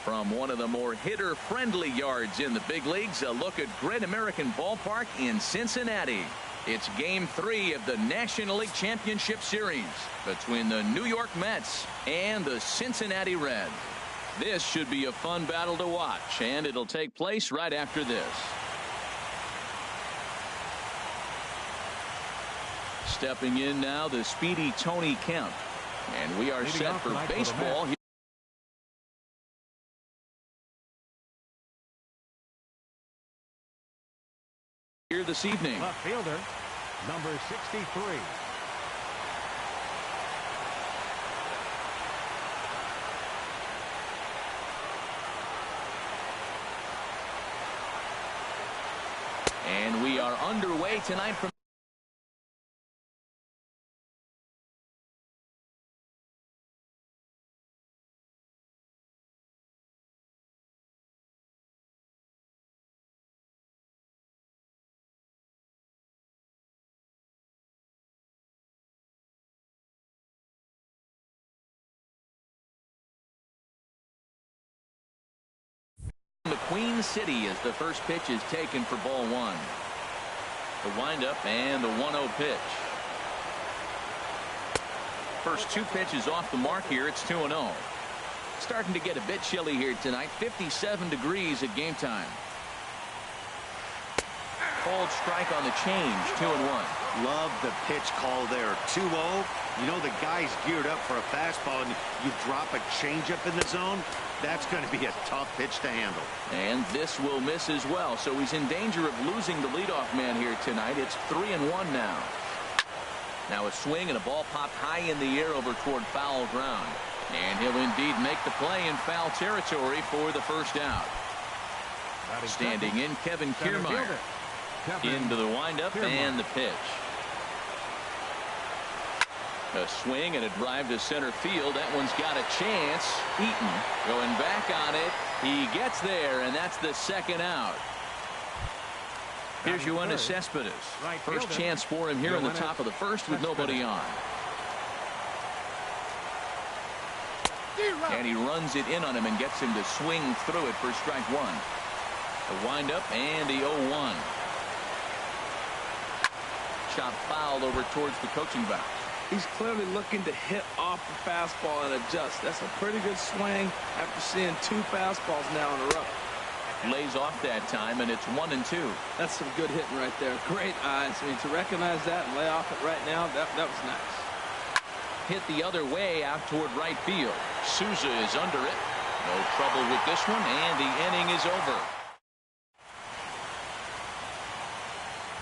From one of the more hitter-friendly yards in the big leagues, a look at Great American Ballpark in Cincinnati. It's Game 3 of the National League Championship Series between the New York Mets and the Cincinnati Reds. This should be a fun battle to watch, and it'll take place right after this. Stepping in now, the speedy Tony Kemp. And we are set for baseball here this evening. Left fielder, number 63. And we are underway tonight from the Queen City as the first pitch is taken for ball one. The windup and the 1-0 pitch. First two pitches off the mark here. It's 2-0. Starting to get a bit chilly here tonight. 57 degrees at game time. Cold strike on the change. 2-1. Love the pitch call there. 2-0. You know the guy's geared up for a fastball, and you drop a changeup in the zone. That's going to be a tough pitch to handle. And this will miss as well, so he's in danger of losing the leadoff man here tonight. It's 3-1 now. Now a swing and a ball popped high in the air over toward foul ground. And he'll indeed make the play in foul territory for the first out. Standing in, Kevin Kiermaier. Into the windup and the pitch. A swing and a drive to center field. That one's got a chance. Eaton going back on it. He gets there, and that's the second out. Here's Yoenis Cespedes. First chance for him here in the top of the first with nobody on. And he runs it in on him and gets him to swing through it for strike one. The windup and the 0-1. Chop foul over towards the coaching box. He's clearly looking to hit off the fastball and adjust. That's a pretty good swing after seeing two fastballs now in a row. Lays off that time, and it's 1-2. That's some good hitting right there. Great eyes. I mean, to recognize that and lay off it right now, that was nice. Hit the other way out toward right field. Souza is under it. No trouble with this one, and the inning is over.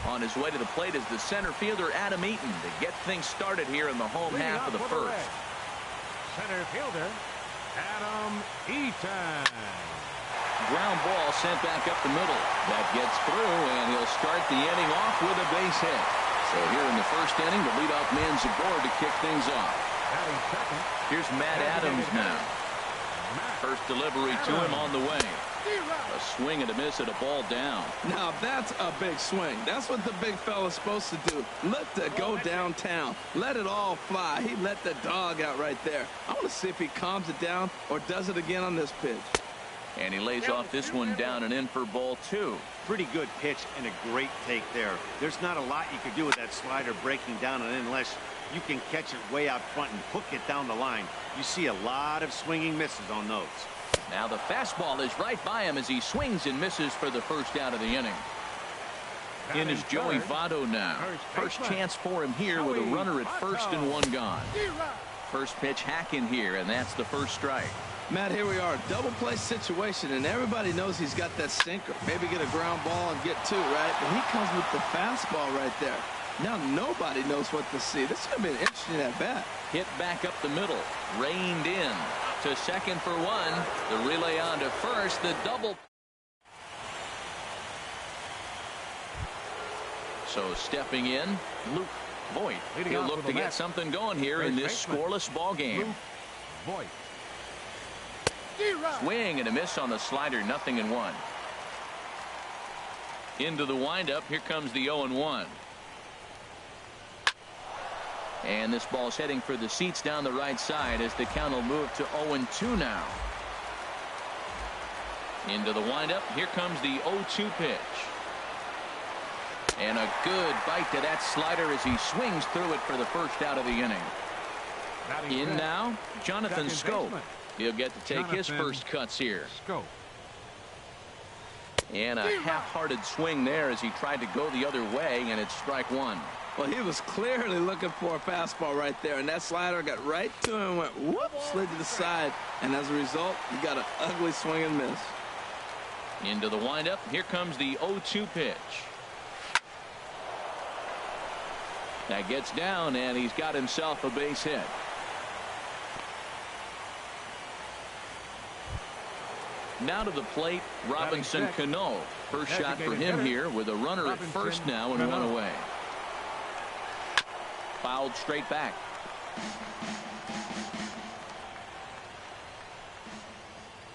On his way to the plate is the center fielder Adam Eaton to get things started here in the home half of the first. Center fielder Adam Eaton. Ground ball sent back up the middle. That gets through, and he'll start the inning off with a base hit. So here in the first inning, the leadoff man's aboard to kick things off. Here's Matt Adams now. First delivery to him on the way. A swing and a miss at a ball down. Now that's a big swing. That's what the big fella's supposed to do. Let the go downtown. Let it all fly. He let the dog out right there. I want to see if he calms it down or does it again on this pitch. And he lays off this one down and in for ball two. Pretty good pitch and a great take there. There's not a lot you can do with that slider breaking down and in unless you can catch it way out front and hook it down the line. You see a lot of swinging misses on those. Now the fastball is right by him as he swings and misses for the first out of the inning. In is Joey Votto now. First chance for him here with a runner at first and one gone. First pitch hack in here, and that's the first strike. Matt, here we are, double play situation, and everybody knows he's got that sinker. Maybe get a ground ball and get two, right? But he comes with the fastball right there. Now nobody knows what to see. This is going to be an interesting at bat. Hit back up the middle, reined in to second for one. The relay on to first, the double. So stepping in, Luke Voit. He'll look to get something going here in this scoreless ball game. Voit. Swing and a miss on the slider, 0-1. Into the windup, here comes the 0-1. And this ball's heading for the seats down the right side as the count will move to 0-2 now. Into the windup. Here comes the 0-2 pitch. And a good bite to that slider as he swings through it for the first out of the inning. In now, Jonathan Schoop. He'll get to take his first cuts here. And a half-hearted swing there as he tried to go the other way, and it's strike one. Well, he was clearly looking for a fastball right there, and that slider got right to him and went whoop, slid to the side, and as a result, he got an ugly swing and miss. Into the windup. Here comes the 0-2 pitch. That gets down, and he's got himself a base hit. Now to the plate, Robinson Cano. First shot for him here with a runner at first now and one away. Fouled straight back.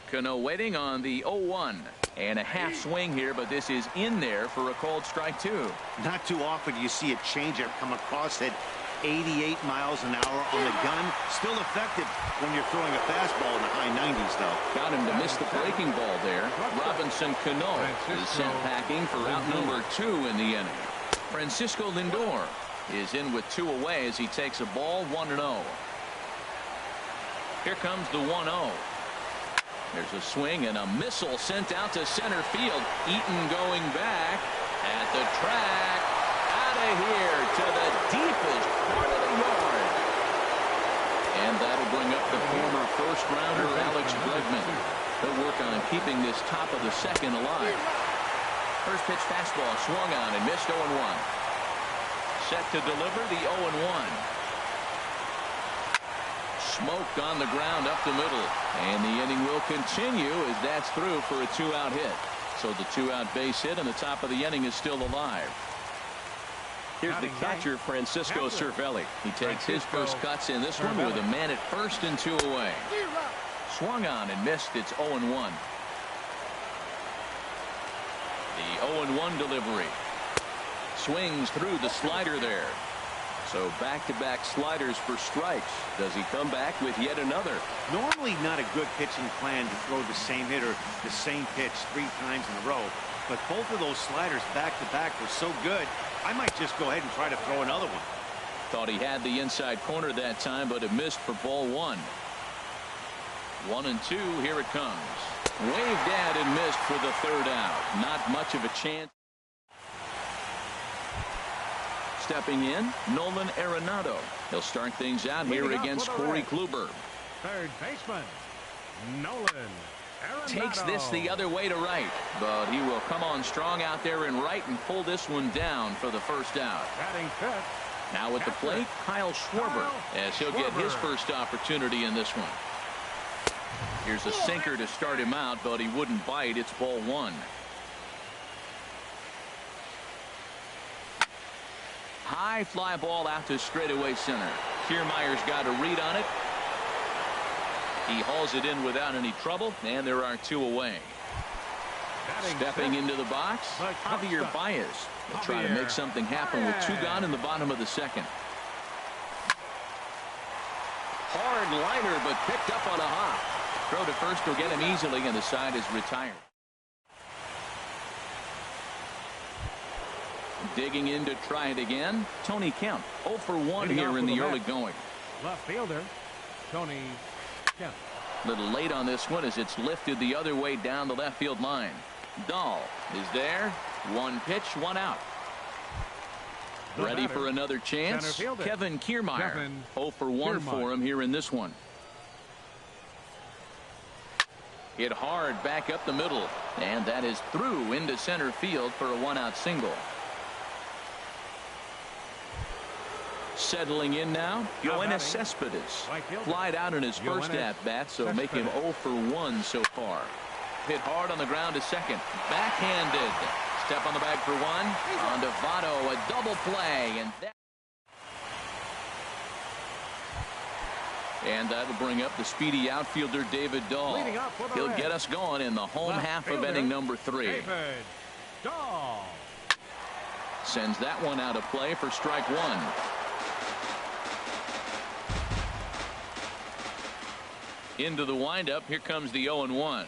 Cano waiting on the 0-1. And a half swing here, but this is in there for a called strike two. Not too often you see a changeup come across at 88 miles an hour on the gun. Still effective when you're throwing a fastball in the high 90s, though. Got him to miss the breaking ball there. Robinson Cano is sent packing for out number 2 in the inning. Francisco Lindor is in with 2 away as he takes a ball 1-0. Here comes the 1-0. There's a swing and a missile sent out to center field. Eaton going back at the track. Out of here to the deepest part of the yard. And that'll bring up the former first-rounder Alex Bregman. They'll work on keeping this top of the second alive. First pitch fastball swung on and missed 0-1. Set to deliver the 0-1. Smoked on the ground up the middle, and the inning will continue as that's through for a 2-out hit. So the 2-out base hit and the top of the inning is still alive. Here's the catcher, Francisco Cervelli. He takes his first cuts in this one with a man at first and 2 away. Swung on and missed. It's 0-1. The 0-1 delivery. Swings through the slider there. So back-to-back sliders for strikes. Does he come back with yet another? Normally not a good pitching plan to throw the same hitter, the same pitch 3 times in a row. But both of those sliders back-to-back were so good, I might just go ahead and try to throw another one. Thought he had the inside corner that time, but it missed for ball 1. 1-2, here it comes. Waved at and missed for the 3rd out. Not much of a chance. Stepping in, Nolan Arenado. He'll start things out here against Corey Kluber. Third baseman, Nolan Arenado. Takes this the other way to right, but he will come on strong out there in right and pull this one down for the first out. Batting fifth. Now at the plate, Kyle Schwarber, as he'll get his first opportunity in this one. Here's a sinker to start him out, but he wouldn't bite. It's ball 1. High fly ball out to straightaway center. Kiermaier's got a read on it. He hauls it in without any trouble, and there are 2 away. Stepping into the box, Javier Baez. He'll try to make something happen with 2 gone in the bottom of the second. Hard liner, but picked up on a hop. Throw to first will get him easily, and the side is retired. Digging in to try it again, Tony Kemp. 0 for 1 here in the early going. Left fielder, Tony Kemp. Little late on this one as it's lifted the other way down the left field line. Dahl is there. 1 pitch, 1 out. Ready for another chance. Kevin Kiermaier. 0 for 1 for him here in this one. Hit hard back up the middle, and that is through into center field for a 1-out single. Settling in now, Yoenis Cespedes. Flied out in his first at-bat, so make him 0 for 1 so far. Hit hard on the ground to second. Backhanded. Step on the bag for 1. On to Votto, a double play. And that'll bring up the speedy outfielder David Dahl. He'll get us going in the home half of inning number 3. David Dahl sends that one out of play for strike 1. Into the windup. Here comes the 0-1.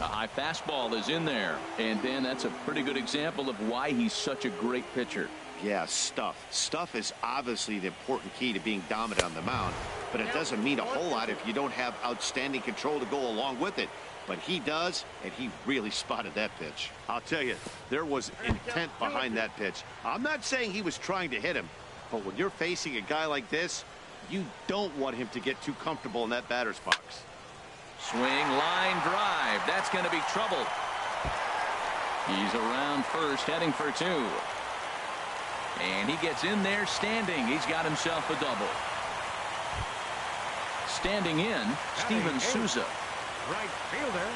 A high fastball is in there. And Dan, that's a pretty good example of why he's such a great pitcher. Yeah, stuff. Stuff is obviously the important key to being dominant on the mound, but it doesn't mean a whole lot if you don't have outstanding control to go along with it. But he does, and he really spotted that pitch. I'll tell you, there was intent behind that pitch. I'm not saying he was trying to hit him, but when you're facing a guy like this, you don't want him to get too comfortable in that batter's box. Swing, line drive. That's going to be trouble. He's around first, heading for two. And he gets in there standing. He's got himself a double. Standing in, Steven Souza. Right fielder,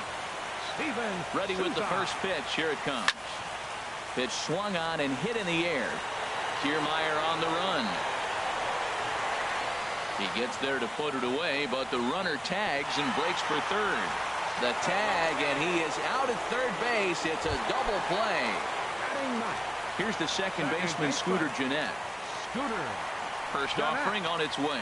Steven Ready with the first pitch. Here it comes. Pitch swung on and hit in the air. Kiermaier on the run. He gets there to put it away, but the runner tags and breaks for third. The tag, and he is out at third base. It's a double play. Here's the second baseman, Scooter Gennett. First offering on its way.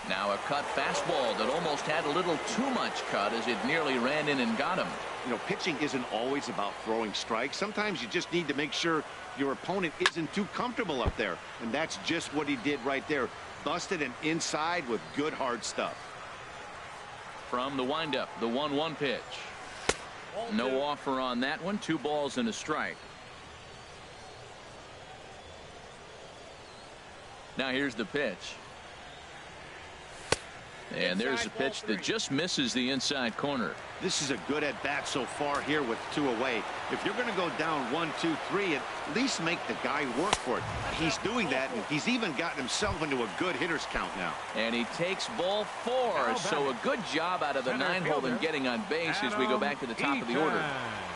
Now a cut fastball that almost had a little too much cut as it nearly ran in and got him. You know, pitching isn't always about throwing strikes. Sometimes you just need to make sure your opponent isn't too comfortable up there. And that's just what he did right there. Busted him inside with good hard stuff. From the windup, the 1-1 pitch. No offer on that one. 2 balls and a strike. Now here's the pitch. And there's a pitch that just misses the inside corner. This is a good at bat so far here with 2 away. If you're going to go down 1, 2, 3, at least make the guy work for it. He's doing that, and he's even gotten himself into a good hitter's count now. And he takes ball 4. So a good job out of the 9-hole in getting on base as we go back to the top of the order.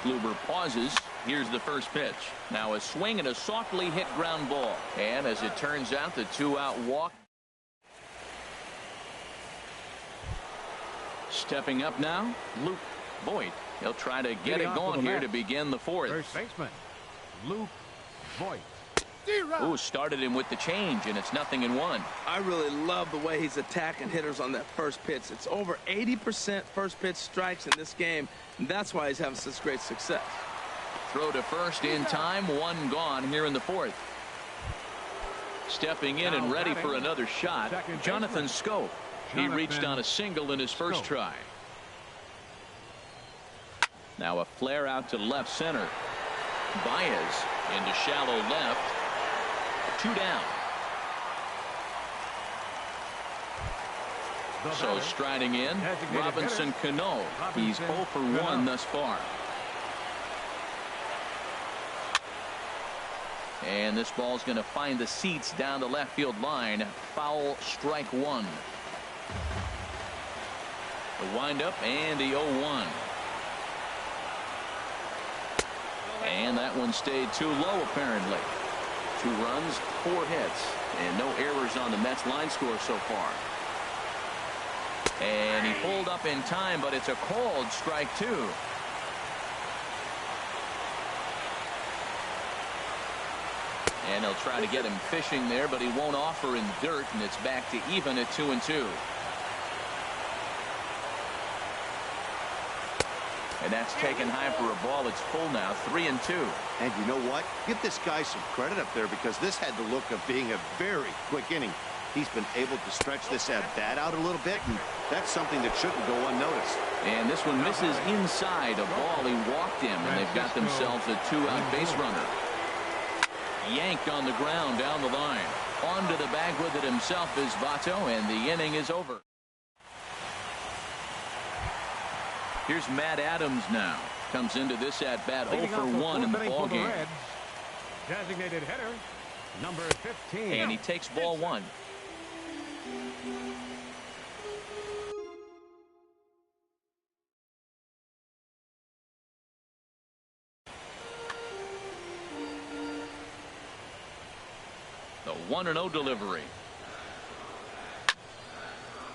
Kluber pauses. Here's the first pitch. Now a swing and a softly hit ground ball. And as it turns out, the 2-out walk. Stepping up now, Luke Voigt. He'll try to get it going here to begin the 4th. First baseman, Luke Voigt. Ooh, started him with the change, and it's 0-1. I really love the way he's attacking hitters on that first pitch. It's over 80% first pitch strikes in this game, and that's why he's having such great success. Throw to first in time, 1 gone here in the 4th. Stepping in and ready for another shot, Jonathan Schoop. He reached on a single in his first try. Now a flare out to left center. Baez into shallow left. 2 down. So striding in, Robinson Cano. He's 0 for 1 thus far. And this ball's going to find the seats down the left field line. Foul, strike 1. The windup and the 0-1. And that one stayed too low, apparently. 2 runs, 4 hits, and no errors on the Mets line score so far. And he pulled up in time, but it's a called strike 2. And they'll try to get him fishing there, but he won't offer in dirt, and it's back to even at 2-2. And that's taken high for a ball. It's full now, 3-2. And you know what? Give this guy some credit up there because this had the look of being a very quick inning. He's been able to stretch this at bat out a little bit, and that's something that shouldn't go unnoticed. And this one misses inside a ball. He walked him, and they've got themselves a 2-out base runner. Yanked on the ground down the line. Onto the bag with it himself is Votto, and the inning is over. Here's Matt Adams now. Comes into this at bat 0 for 1 in the ball game. Designated hitter, number 15. And he takes ball 1. The 1-0 delivery.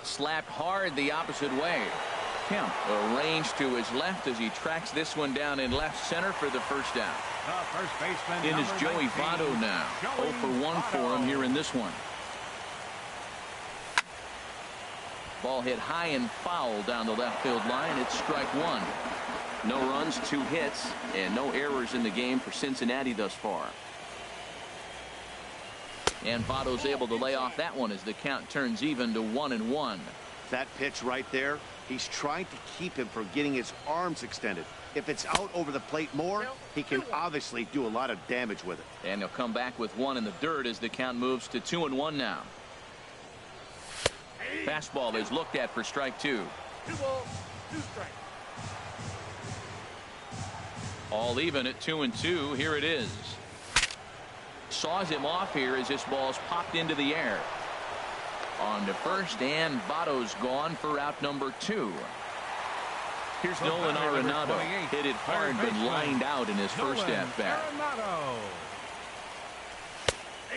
Slapped hard the opposite way. Kemp arranged to his left as he tracks this one down in left center for the first down. First baseman, in is Joey Votto now. 0 for 1 for him here in this one. Ball hit high and foul down the left field line. It's strike one. No runs, 2 hits, and no errors in the game for Cincinnati thus far. And Votto's able to lay off that one as the count turns even to 1-1. That pitch right there, he's trying to keep him from getting his arms extended. If it's out over the plate more, he can obviously do a lot of damage with it. And he'll come back with 1 in the dirt as the count moves to 2-1 now. Fastball is looked at for strike 2. 2 balls, 2 strikes. All even at 2-2. Here it is. Saws him off here as this ball's popped into the air. On to first, and Votto's gone for out number 2. Here's Nolan Arenado. Hit it hard but lined out in his first at-bat.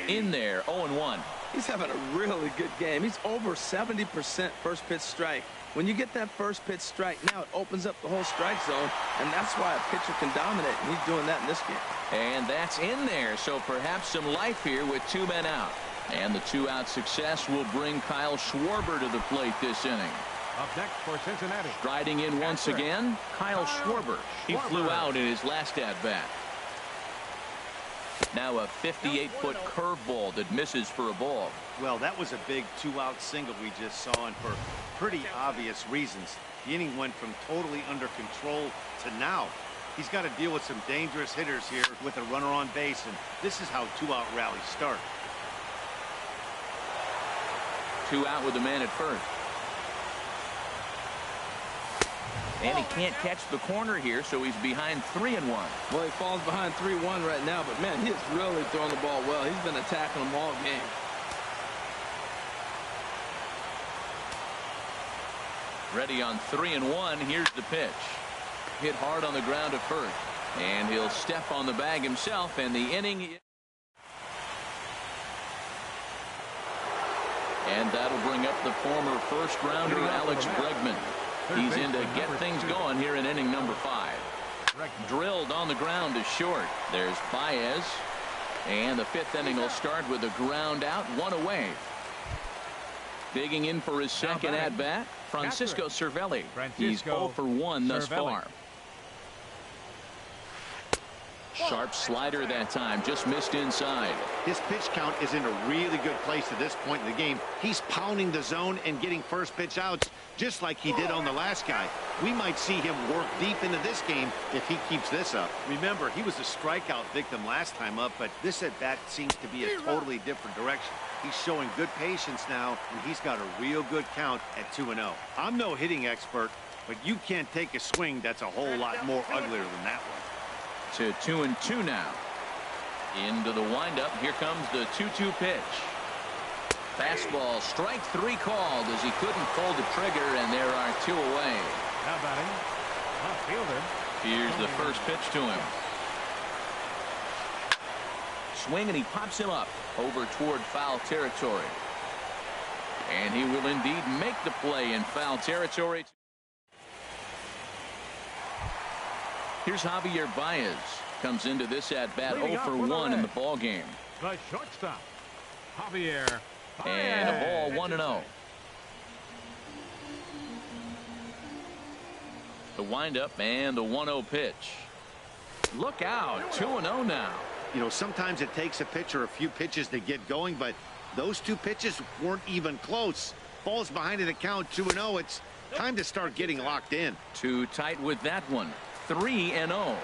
In there, 0-1. He's having a really good game. He's over 70% first pitch strike. When you get that first pitch strike, now it opens up the whole strike zone, and that's why a pitcher can dominate, and he's doing that in this game. And that's in there, so perhaps some life here with 2 men out. And the 2-out success will bring Kyle Schwarber to the plate this inning. Up next for Cincinnati. Striding in once again, Kyle Schwarber. He flew out in his last at-bat. Now a 58-foot curveball that misses for a ball. Well, that was a big 2-out single we just saw, and for pretty obvious reasons. The inning went from totally under control to now. He's got to deal with some dangerous hitters here with a runner on base, and this is how 2-out rallies start. 2 out with the man at first. And he can't catch the corner here, so he's behind 3-1. Well, he falls behind 3-1 right now, but man, he is really throwing the ball well. He's been attacking them all game. Ready on 3-1. Here's the pitch. Hit hard on the ground at first. And he'll step on the bag himself, and the inning. And that'll bring up the former first-rounder Alex Bregman. He's in to get things going here in inning number 5. Drilled on the ground to short. There's Baez. And the 5th inning will start with a ground out, 1 away. Digging in for his second at-bat, Francisco Cervelli. He's 0 for 1 thus far. Sharp slider that time, just missed inside. His pitch count is in a really good place at this point in the game. He's pounding the zone and getting first pitch outs just like he did on the last guy. We might see him work deep into this game if he keeps this up. Remember, he was a strikeout victim last time up, but this at bat seems to be a totally different direction. He's showing good patience now, and he's got a real good count at 2-0. I'm no hitting expert, but you can't take a swing that's a whole lot more uglier than that one. To 2-2 now. Into the windup. Here comes the 2-2 pitch. Fastball, strike 3 called as he couldn't pull the trigger, and there are 2 away. Now batting, left fielder. Here's the first pitch to him. Swing, and he pops him up over toward foul territory. And he will indeed make the play in foul territory. Here's Javier Baez. Comes into this at-bat 0 for 1 in the ball game. The shortstop, Javier Baez. And a ball 1-0. The windup and the 1-0 pitch. Look out, 2-0 now. You know, sometimes it takes a pitcher a few pitches to get going, but those 2 pitches weren't even close. Falls behind in the count, 2-0. It's time to start getting locked in. Too tight with that one. 3-0.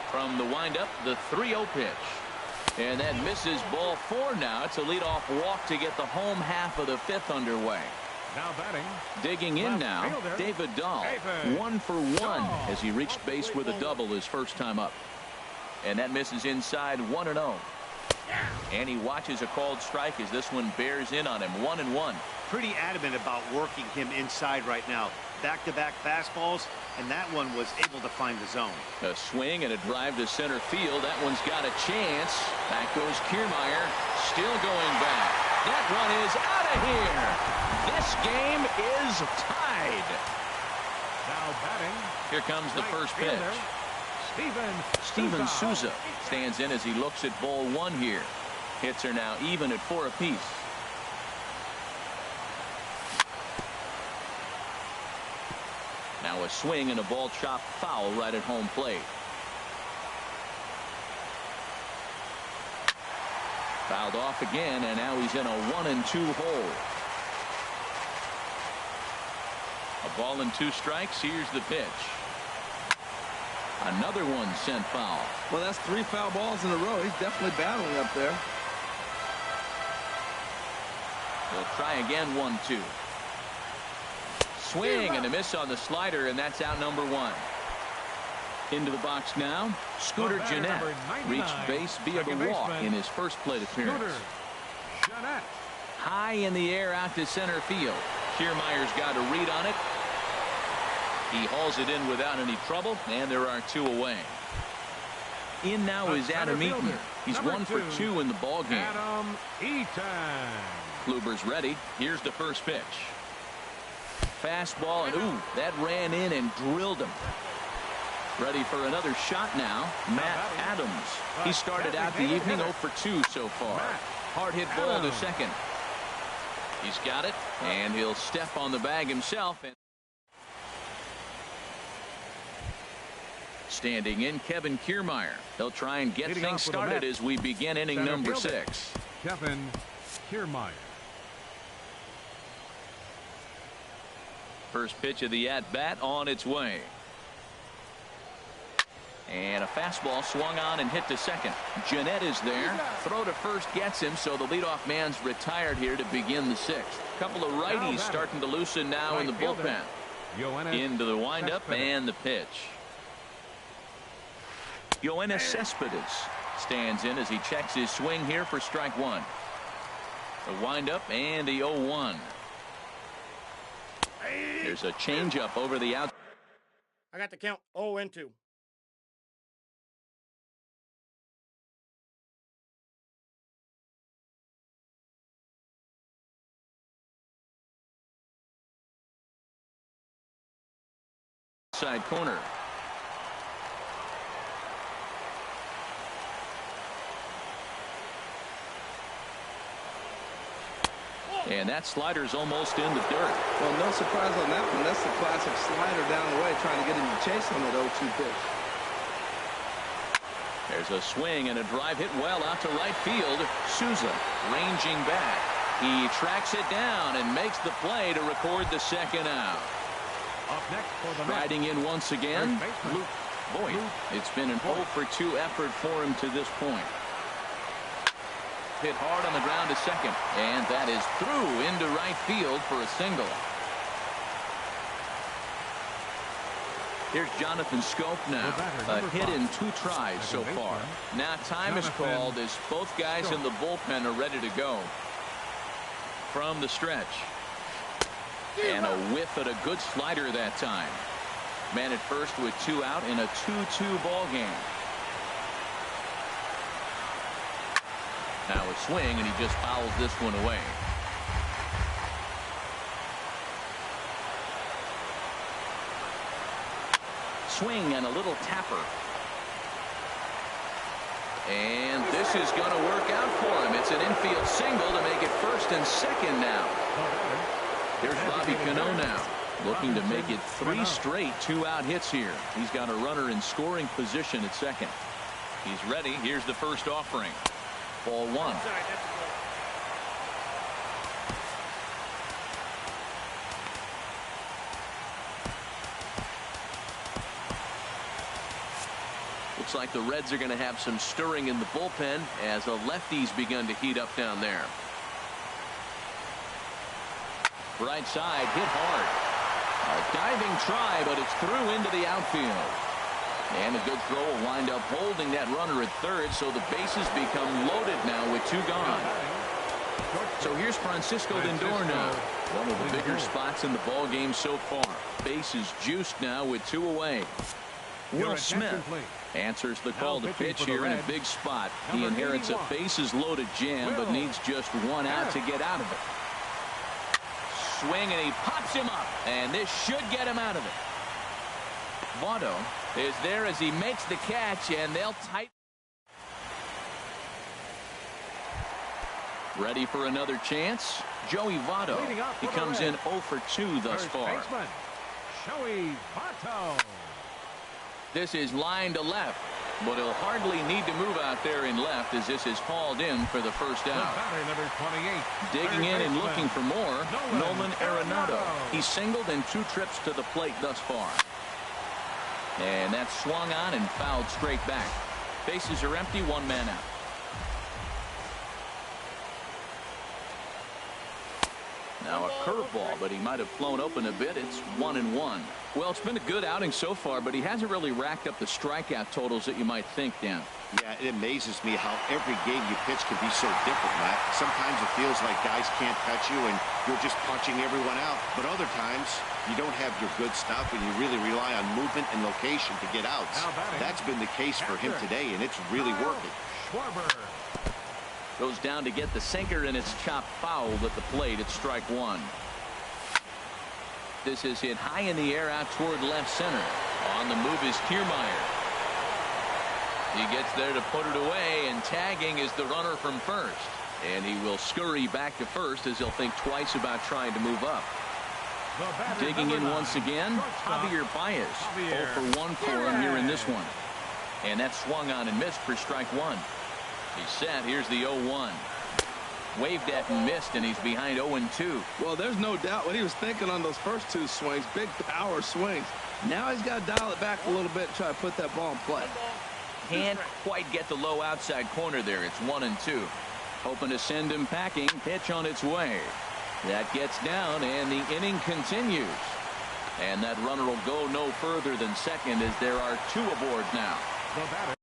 From the windup, the 3-0 pitch. And that misses ball 4 now. It's a leadoff walk to get the home half of the 5th underway. Now batting. Digging in now, David Dahl. 1 for 1 as he reached base with a double his first time up. And that misses inside, 1-0. And he watches a called strike as this one bears in on him. 1-1. Pretty adamant about working him inside right now. Back-to-back fastballs, and that one was able to find the zone. A swing and a drive to center field. That one's got a chance. Back goes Kiermaier. Still going back. That one is out of here. This game is tied. Now batting. Here comes the first pitch. Steven Souza stands in as he looks at ball 1 here. Hits are now even at 4 apiece. Now a swing and a ball chopped foul right at home plate. Fouled off again, and now he's in a 1-2 hole. A ball and 2 strikes. Here's the pitch. Another one sent foul. Well, that's 3 foul balls in a row. He's definitely battling up there. They'll try again, 1-2. Swing and a miss on the slider, and that's out number 1. Into the box now. Scooter Gennett reached base via the walk in his first plate appearance. High in the air out to center field. Kiermaier's got a read on it. He hauls it in without any trouble, and there are 2 away. In now is Adam Eaton. He's 1 for 2 in the ball game. Adam Eaton. Kluber's ready. Here's the first pitch. Fastball, and ooh, that ran in and drilled him. Ready for another shot now, Matt Adams. He started out the evening 0 for 2 so far. Hard hit ball to second. He's got it, and he'll step on the bag himself. Standing in, Kevin Kiermaier. They'll try and get things started as we begin inning number 6. Kevin Kiermaier. First pitch of the at-bat on its way. And a fastball swung on and hit to second. Gennett is there. Throw to first gets him, so the leadoff man's retired here to begin the 6th. Couple of righties starting to loosen now in the bullpen. Into the windup and the pitch. Yoenis Cespedes stands in as he checks his swing here for strike 1. The windup and the 0-1. There's a changeup over the out. I got the count 0-2. Side corner. And that slider's almost in the dirt. Well, no surprise on that one. That's the classic slider down the way, trying to get him to chase on that 0-2 pitch. There's a swing and a drive hit well out to right field. Souza ranging back. He tracks it down and makes the play to record the second out. Up next for the Riding in once again, Luke Voigt. It's been an 0 for 2 effort for him to this point. Hit hard on the ground to second, and that is through into right field for a single. Here's Jonathan Scope now. A hit in 2 tries so far. Now time is called as both guys in the bullpen are ready to go. From the stretch. And a whiff at a good slider that time. Man at first with 2 out in a 2-2 ball game. Now a swing, and he just fouls this one away. Swing and a little tapper. And this is going to work out for him. It's an infield single to make it first and second now. Here's Bobby Cano now, looking to make it 3 straight 2-out hits here. He's got a runner in scoring position at second. He's ready. Here's the first offering. Ball 1. Looks like the Reds are going to have some stirring in the bullpen as the lefties begun to heat up down there. Right side, hit hard. A diving try, but it's through into the outfield. And a good throw will wind up holding that runner at third, so the bases become loaded now with 2 gone. So here's Francisco Lindor now. One of the bigger spots in the ball game so far. Bases juiced now with 2 away. Will Smith answers the call to pitch here in a big spot. He inherits a bases loaded jam, but needs just 1 out to get out of it. Swing, and he pops him up, and this should get him out of it. Votto is there as he makes the catch, and they'll tighten. Ready for another chance? Joey Votto. He comes in 0 for 2 thus far. Joey Votto. This is line to left, but he'll hardly need to move out there in left as this is hauled in for the first out. Batter number 28. Digging in and looking for more, Nolan Arenado. Arenado. He's singled in 2 trips to the plate thus far. And that's swung on and fouled straight back. Bases are empty, 1 man out. Now a curveball, but he might have flown open a bit. It's 1-1. Well, it's been a good outing so far, but he hasn't really racked up the strikeout totals that you might think, Dan. Yeah, it amazes me how every game you pitch can be so different, Matt. Sometimes it feels like guys can't touch you and you're just punching everyone out. But other times, you don't have your good stuff and you really rely on movement and location to get outs. That's been the case for him today, and it's really working. Schwarber. Goes down to get the sinker, and it's chopped foul at the plate. It's strike 1. This is hit high in the air out toward left center. On the move is Kiermaier. He gets there to put it away, and tagging is the runner from first. And he will scurry back to first as he'll think twice about trying to move up. Digging in once again, Javier Baez. 0 for 1 for him here in this one. And that swung on and missed for strike 1. He's set. Here's the 0-1. Waved at and missed, and he's behind 0-2. Well, there's no doubt what he was thinking on those first 2 swings. Big power swings. Now he's got to dial it back a little bit and try to put that ball in play. Can't quite get the low outside corner there. It's 1-2. Hoping to send him packing. Pitch on its way. That gets down, and the inning continues. And that runner will go no further than second as there are 2 aboard now. The batter.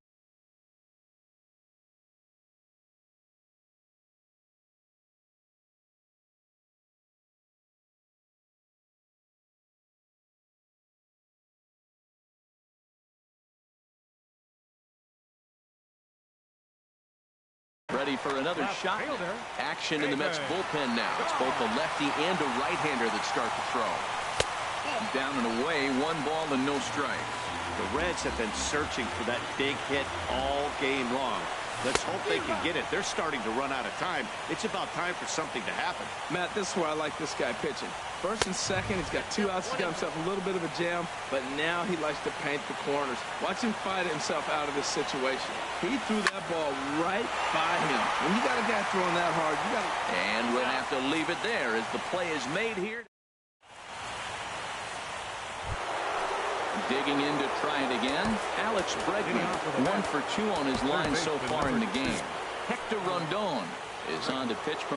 Ready for another shot. Action in the Mets bullpen now. It's both a lefty and a right-hander that start to throw. Down and away, 1 ball and no strikes. The Reds have been searching for that big hit all game long. Let's hope they can get it. They're starting to run out of time. It's about time for something to happen. Matt, this is where I like this guy pitching. First and second, he's got 2 outs. He's got himself a little bit of a jam, but now he likes to paint the corners. Watch him fight himself out of this situation. He threw that ball right by him. When you got a guy throwing that hard, you got to... And we'll have to leave it there as the play is made here. Digging in to try it again. Alex Bregman, 1 for 2 on his line so far in the game. Hector Rondon is on to pitch from.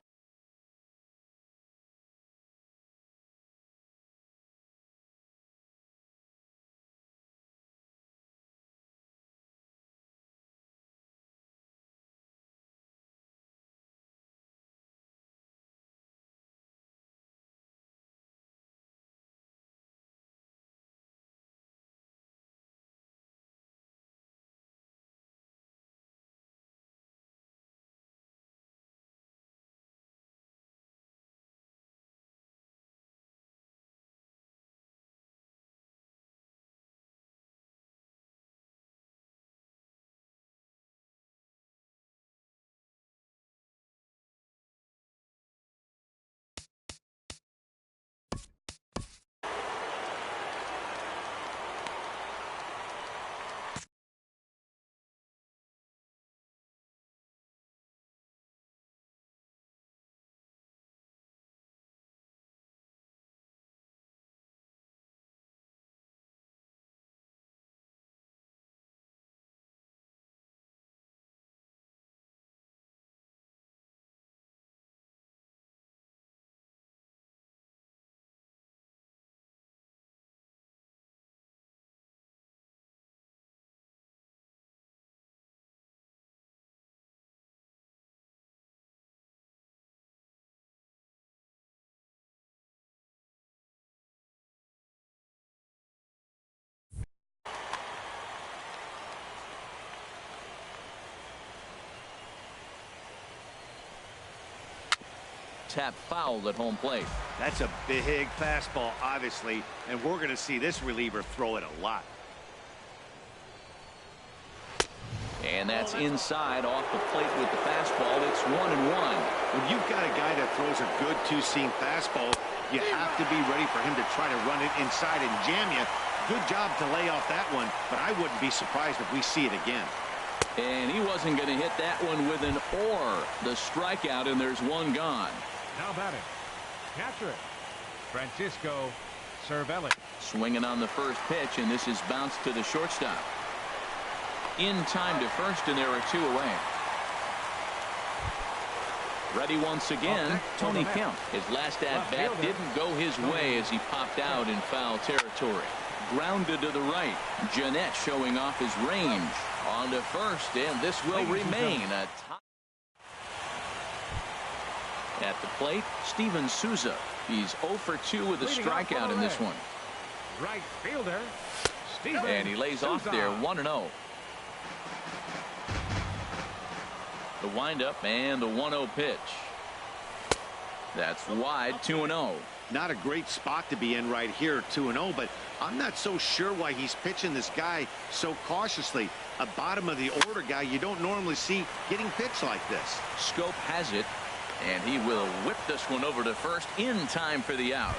Tap foul at home plate. That's a big fastball, obviously, and we're going to see this reliever throw it a lot. And And that's inside off the plate with the fastball. It's 1-1. When you've got a guy that throws a good two-seam fastball, you have to be ready for him to try to run it inside and jam you. Good job to lay off that one, but I wouldn't be surprised if we see it again. And he wasn't going to hit that one with an or. The strikeout, and there's one gone. Now batting. Catcher it. Francisco Cervelli. Swinging on the first pitch, and this is bounced to the shortstop. In time to first, and there are two away. Ready once again, Tony Kemp. His last at-bat didn't go his way as he popped out in foul territory. Grounded to the right. Jeanette showing off his range. On to first, and this will remain a tie. At the plate, Steven Souza. He's 0 for 2 with a strikeout in this one. Right fielder, Steven And he lays off there, 1-0. The windup and the 1-0 pitch. That's wide, 2-0. Not a great spot to be in right here, 2-0, but I'm not so sure why he's pitching this guy so cautiously. A bottom of the order guy you don't normally see getting pitched like this. Scope has it, and he will whip this one over to first in time for the out.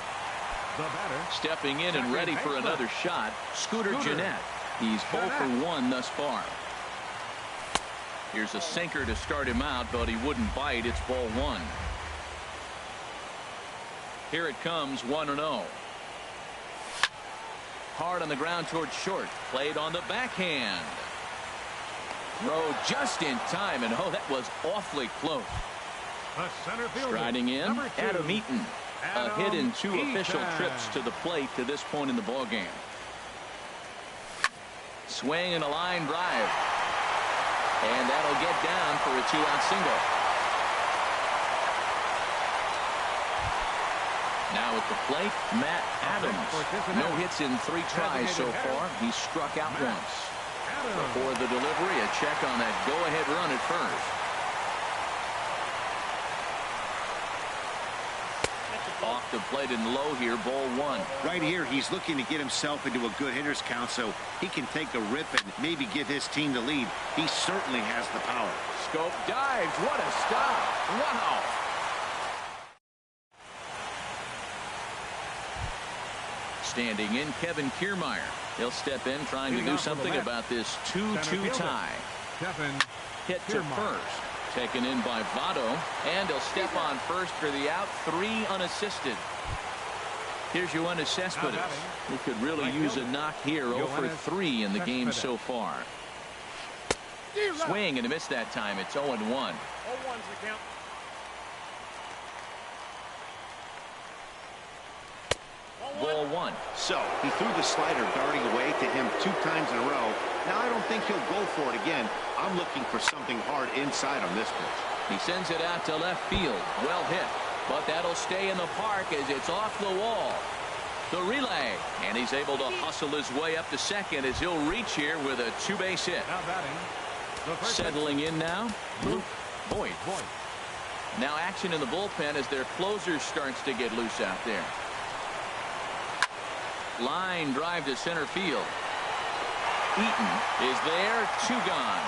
the batter. Stepping in and ready for another shot, Scooter Jeanette. He's 0 for 1 thus far. Here's a sinker to start him out, but he wouldn't bite. It's ball 1. Here it comes, 1-0. Hard on the ground towards short. Played on the backhand. Throw just in time, and oh, that was awfully close. The center fielder, Striding in, number 2, Adam Eaton. A hit in 2 official Eaton. trips to the plate to this point in the ballgame. Swing and a line drive. And that'll get down for a 2-out single. Now at the plate, Matt Adams. No hits in 3 tries so far. He's struck out once. Before the delivery, a check on that go-ahead run at first. Off the plate and low here, ball 1. Right here, he's looking to get himself into a good hitter's count so he can take a rip and maybe give his team the lead. He certainly has the power. Scope dives. What a stop. Wow. Standing in, Kevin Kiermaier. He'll step in trying to do something about this 2-2 tie. Kevin Hit to first. Taken in by Votto, and he'll step on first for the out. 3 unassisted. Here's Yoenis Cespedes. He could really use a knock here. 0 for 3 in the game so far. Swing and a miss that time. It's 0-1. 0-1's the count. Ball 1. So he threw the slider darting away to him 2 times in a row. Now I don't think he'll go for it again. I'm looking for something hard inside on this pitch. He sends it out to left field. Well hit. But that'll stay in the park as it's off the wall. The relay. And he's able to hustle his way up to second as he'll reach here with a 2-base hit. now batting. The first Settling in now, Luke Voigt. Now action in the bullpen as their closer starts to get loose out there. Line drive to center field. Eaton is there. 2 gone.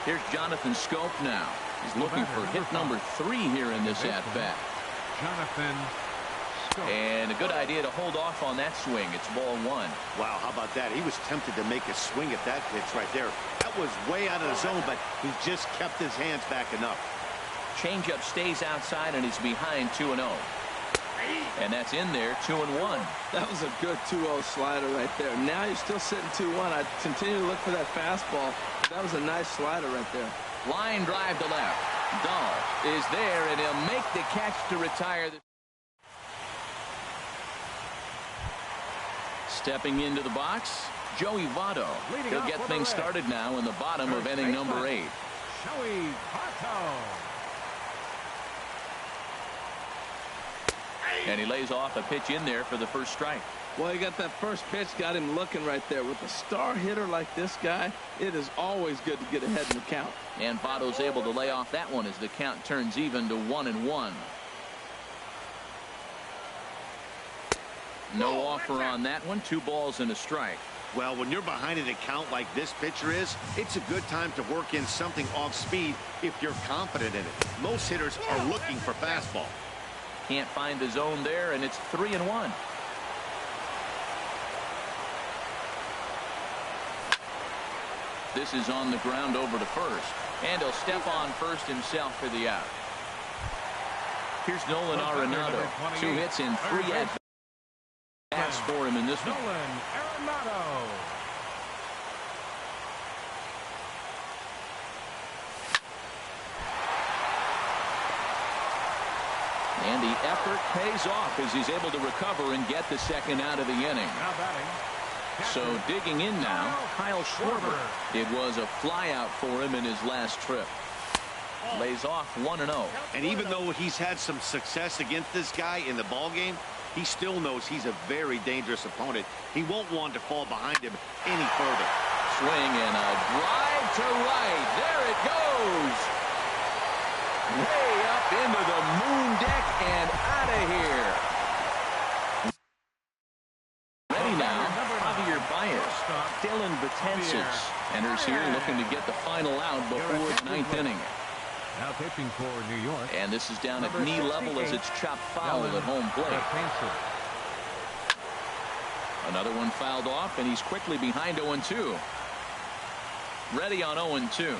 Here's Jonathan Scope now. He's looking for hit number 3 here in this at-bat. Jonathan Scope. And a good idea to hold off on that swing. It's ball 1. Wow, how about that? He was tempted to make a swing at that pitch right there. That was way out of the zone, but he just kept his hands back enough. Changeup stays outside, and he's behind 2-0. And that's in there, 2-1. That was a good 2-0 slider right there. Now you're still sitting 2-1. I'd continue to look for that fastball. That was a nice slider right there. Line drive to left. Dahl is there, and he'll make the catch to retire. Stepping into the box, Joey Votto. He'll get things started now in the bottom of inning number 8. Joey Votto. And he lays off a pitch in there for the first strike. Well, he got that first pitch, got him looking right there. With a star hitter like this guy, it is always good to get ahead in the count. And Votto's able to lay off that one as the count turns even to 1-1. No offer on that one. 2 balls and a strike. Well, when you're behind an account like this pitcher is, it's a good time to work in something off speed if you're confident in it. Most hitters are looking for fastball. Can't find the zone there, and it's 3-1. This is on the ground over to first, and he'll step on first himself for the out. Here's Nolan Arenado. 2 hits and 3 at-bats for him in this one. Nolan Arenado. And the effort pays off as he's able to recover and get the second out of the inning. Now batting. So digging in now, Kyle Schwarber. It was a flyout for him in his last trip. Lays off 1-0. And even though he's had some success against this guy in the ball game, he still knows he's a very dangerous opponent. He won't want to fall behind him any further. Swing and a drive to right. There it goes. Way up into the moon deck and out of here. Ready now, Javier Baez. Dylan Betances enters here looking to get the final out before the 9th inning. Now pitching for New York. And this is down at knee level as it's chopped foul at home plate. Another one fouled off, and he's quickly behind 0-2. Ready on 0-2.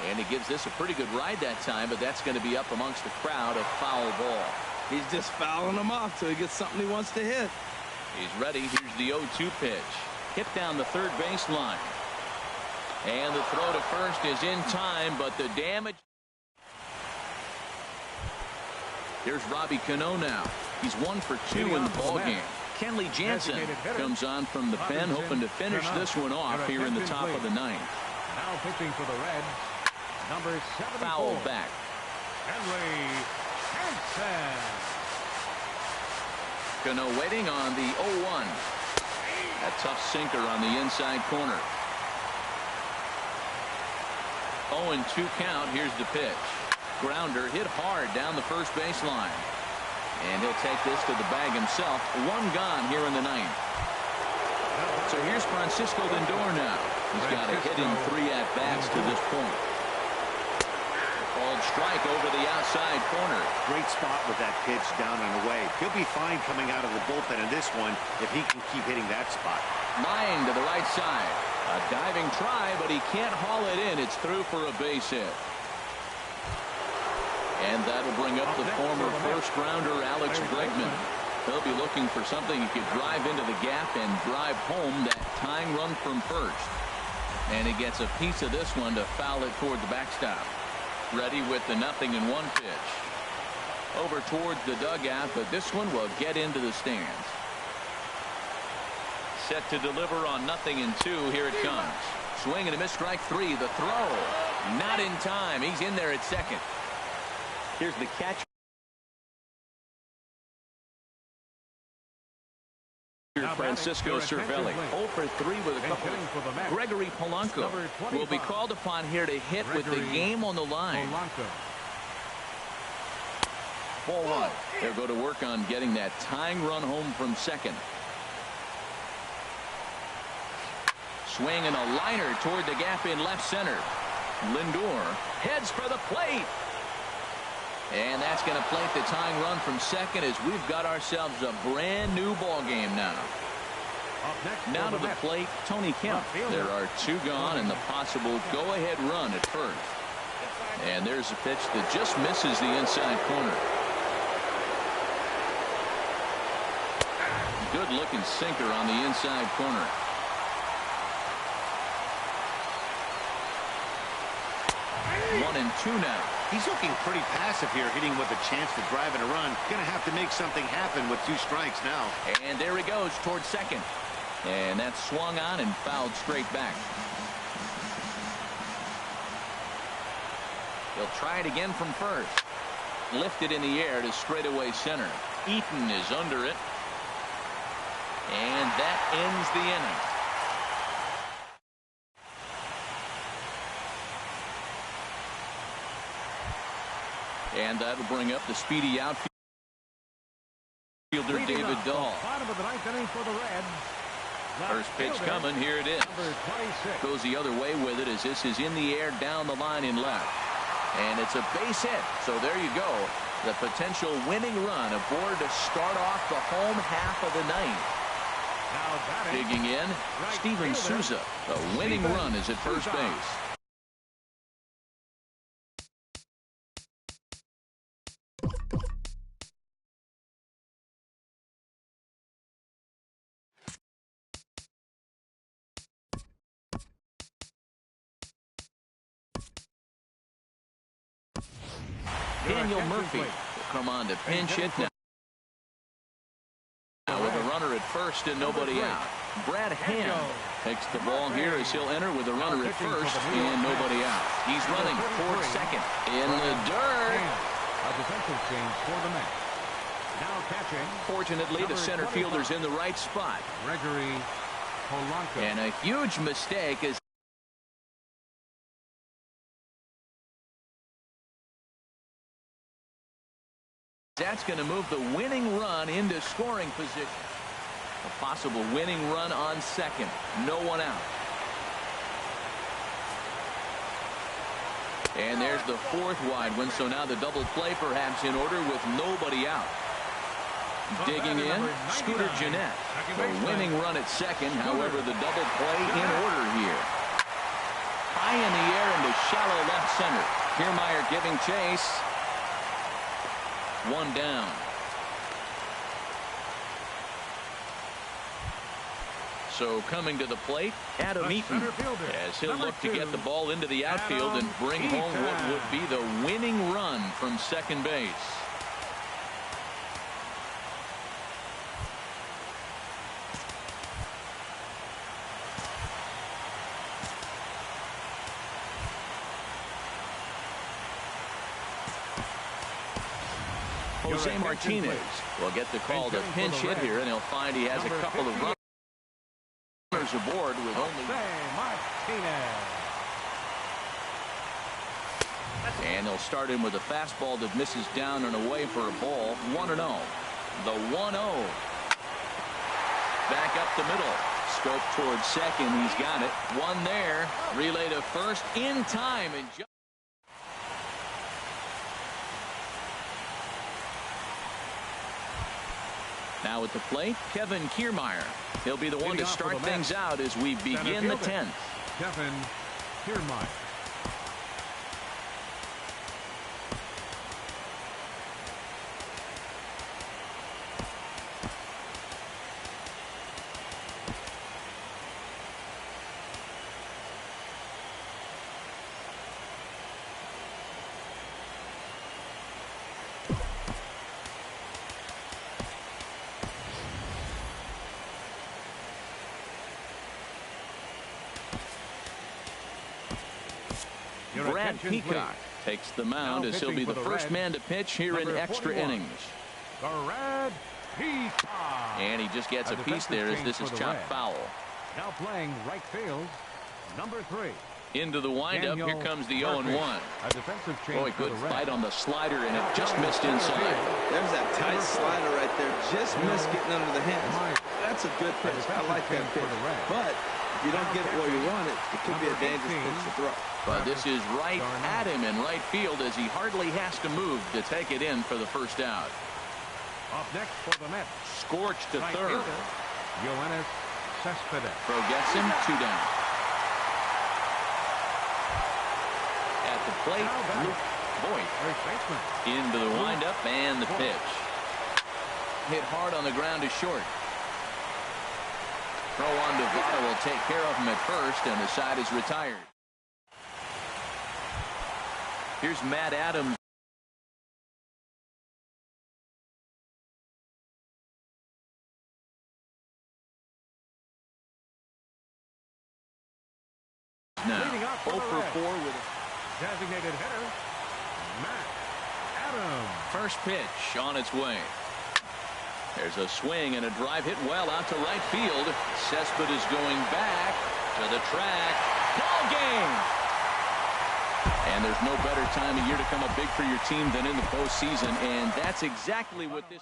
And he gives this a pretty good ride that time, but that's going to be up amongst the crowd, a foul ball. He's just fouling them off till he gets something he wants to hit. He's ready. Here's the 0-2 pitch. Hit down the third baseline. And the throw to first is in time, but the damage. Here's Robbie Cano now. He's 1 for 2 in the ballgame. Kenley Jansen comes on from the pen, hoping to finish this one off here in the top of the 9th. Now pitching for the Reds, number 74. Foul back. Kenley Jansen. Cano waiting on the 0-1. A tough sinker on the inside corner. 0-2 count. Here's the pitch. Grounder hit hard down the first baseline. And he'll take this to the bag himself. 1 gone here in the 9th. So here's Francisco Lindor now. He's got a hit in 3 at-bats to this point. Called strike over the outside corner. Great spot with that pitch down and away. He'll be fine coming out of the bullpen in this one if he can keep hitting that spot. Line to the right side. A diving try, but he can't haul it in. It's through for a base hit. And that'll bring up the former first-rounder Alex Bregman. He'll be looking for something he could drive into the gap and drive home that tying run from first. And he gets a piece of this one to foul it toward the backstop. Ready with the 0-1 pitch. Over towards the dugout, but this one will get into the stands. Set to deliver on 0-2. Here it comes. Swing and a miss, strike 3. The throw. Not in time. He's in there at second. Here's the catch. Francisco Cervelli. 0 for 3 with a couple. Gregory Polanco will be called upon here to hit with the game on the line. Ball 1. They'll go to work on getting that tying run home from second. Swing and a liner toward the gap in left center. Lindor heads for the plate. And that's going to plate the tying run from second as we've got ourselves a brand new ball game now. Now to the plate, Tony Kemp. There are 2 gone and the possible go-ahead run at first. And there's a pitch that just misses the inside corner. Good-looking sinker on the inside corner. One and 2 now. He's looking pretty passive here, hitting with a chance to drive and a run. Gonna have to make something happen with 2 strikes now. And there he goes towards second. And that's swung on and fouled straight back. He'll try it again from first. Lifted in the air to straightaway center. Eaton is under it. And that ends the inning. And that'll bring up the speedy outfielder David Dahl. Bottom of the 9th inning for the Reds. First pitch coming. Here it is. Number 26. Goes the other way with it as this is in the air down the line in left. And it's a base hit. So there you go. The potential winning run aboard to start off the home half of the ninth. Now batting. Digging in, Right Steven fielder, Souza. The winning Steven run is at first Souza. base. Daniel Murphy will come on to pinch hit now. With a runner at first and nobody out. Brad Hand takes the ball here as he'll enter with a runner at first and nobody out. He's running toward second in the dirt. A defensive change for the Mets. Now catching. Fortunately, the center fielder's in the right spot. Gregory Polanco. And a huge mistake is that's going to move the winning run into scoring position. A possible winning run on second. No one out. And there's the fourth wide one. So now the double play perhaps in order with nobody out. Digging in, Scooter Jeanette. The winning run at second. However, the double play in order here. High in the air into shallow left center. Kiermaier giving chase. One down. So coming to the plate, Adam Eaton, as he'll look to get the ball into the outfield and bring home what would be the winning run from second base. Jose Martinez will get the call to pinch hit here, and he'll find he has a couple of runners aboard with only. And they'll start in with a fastball that misses down and away for a ball. 1-0. The 1-0. Back up the middle. Scope towards second. He's got it. One there. Relay to first in time. And now at the plate, Kevin Kiermaier. He'll be the one to start things out as we begin the 10th. Kevin Kiermaier. Brad Peacock takes the mound as he'll be the first man to pitch here in extra innings. Brad Peacock. And he just gets a piece there as this is chopped foul. Now playing right field, number 3. Into the windup, here comes the 0-1. A defensive change. Boy, good fight on the slider, and it just missed inside. There's that tight slider right there. Just missed getting under the hands. That's a good pitch. I like that pitch. But if you don't get it where you want it, it could be a dangerous pitch to throw. But this is right at him in right field as he hardly has to move to take it in for the first out. Up next for the Mets. Scorched to third. Yoenis Cespedes. Pro gets him, 2 down. At the plate, Luke Voigt. Into the windup and the pitch. Hit hard on the ground to short. Throw on to Votto will take care of him at first, and the side is retired. Here's Matt Adams. Now, 0 for 4 with a designated hitter, Matt Adams. First pitch on its way. There's a swing and a drive hit well out to right field. Cespedes is going back to the track. Ball game. And there's no better time of year to come up big for your team than in the postseason, and that's exactly what this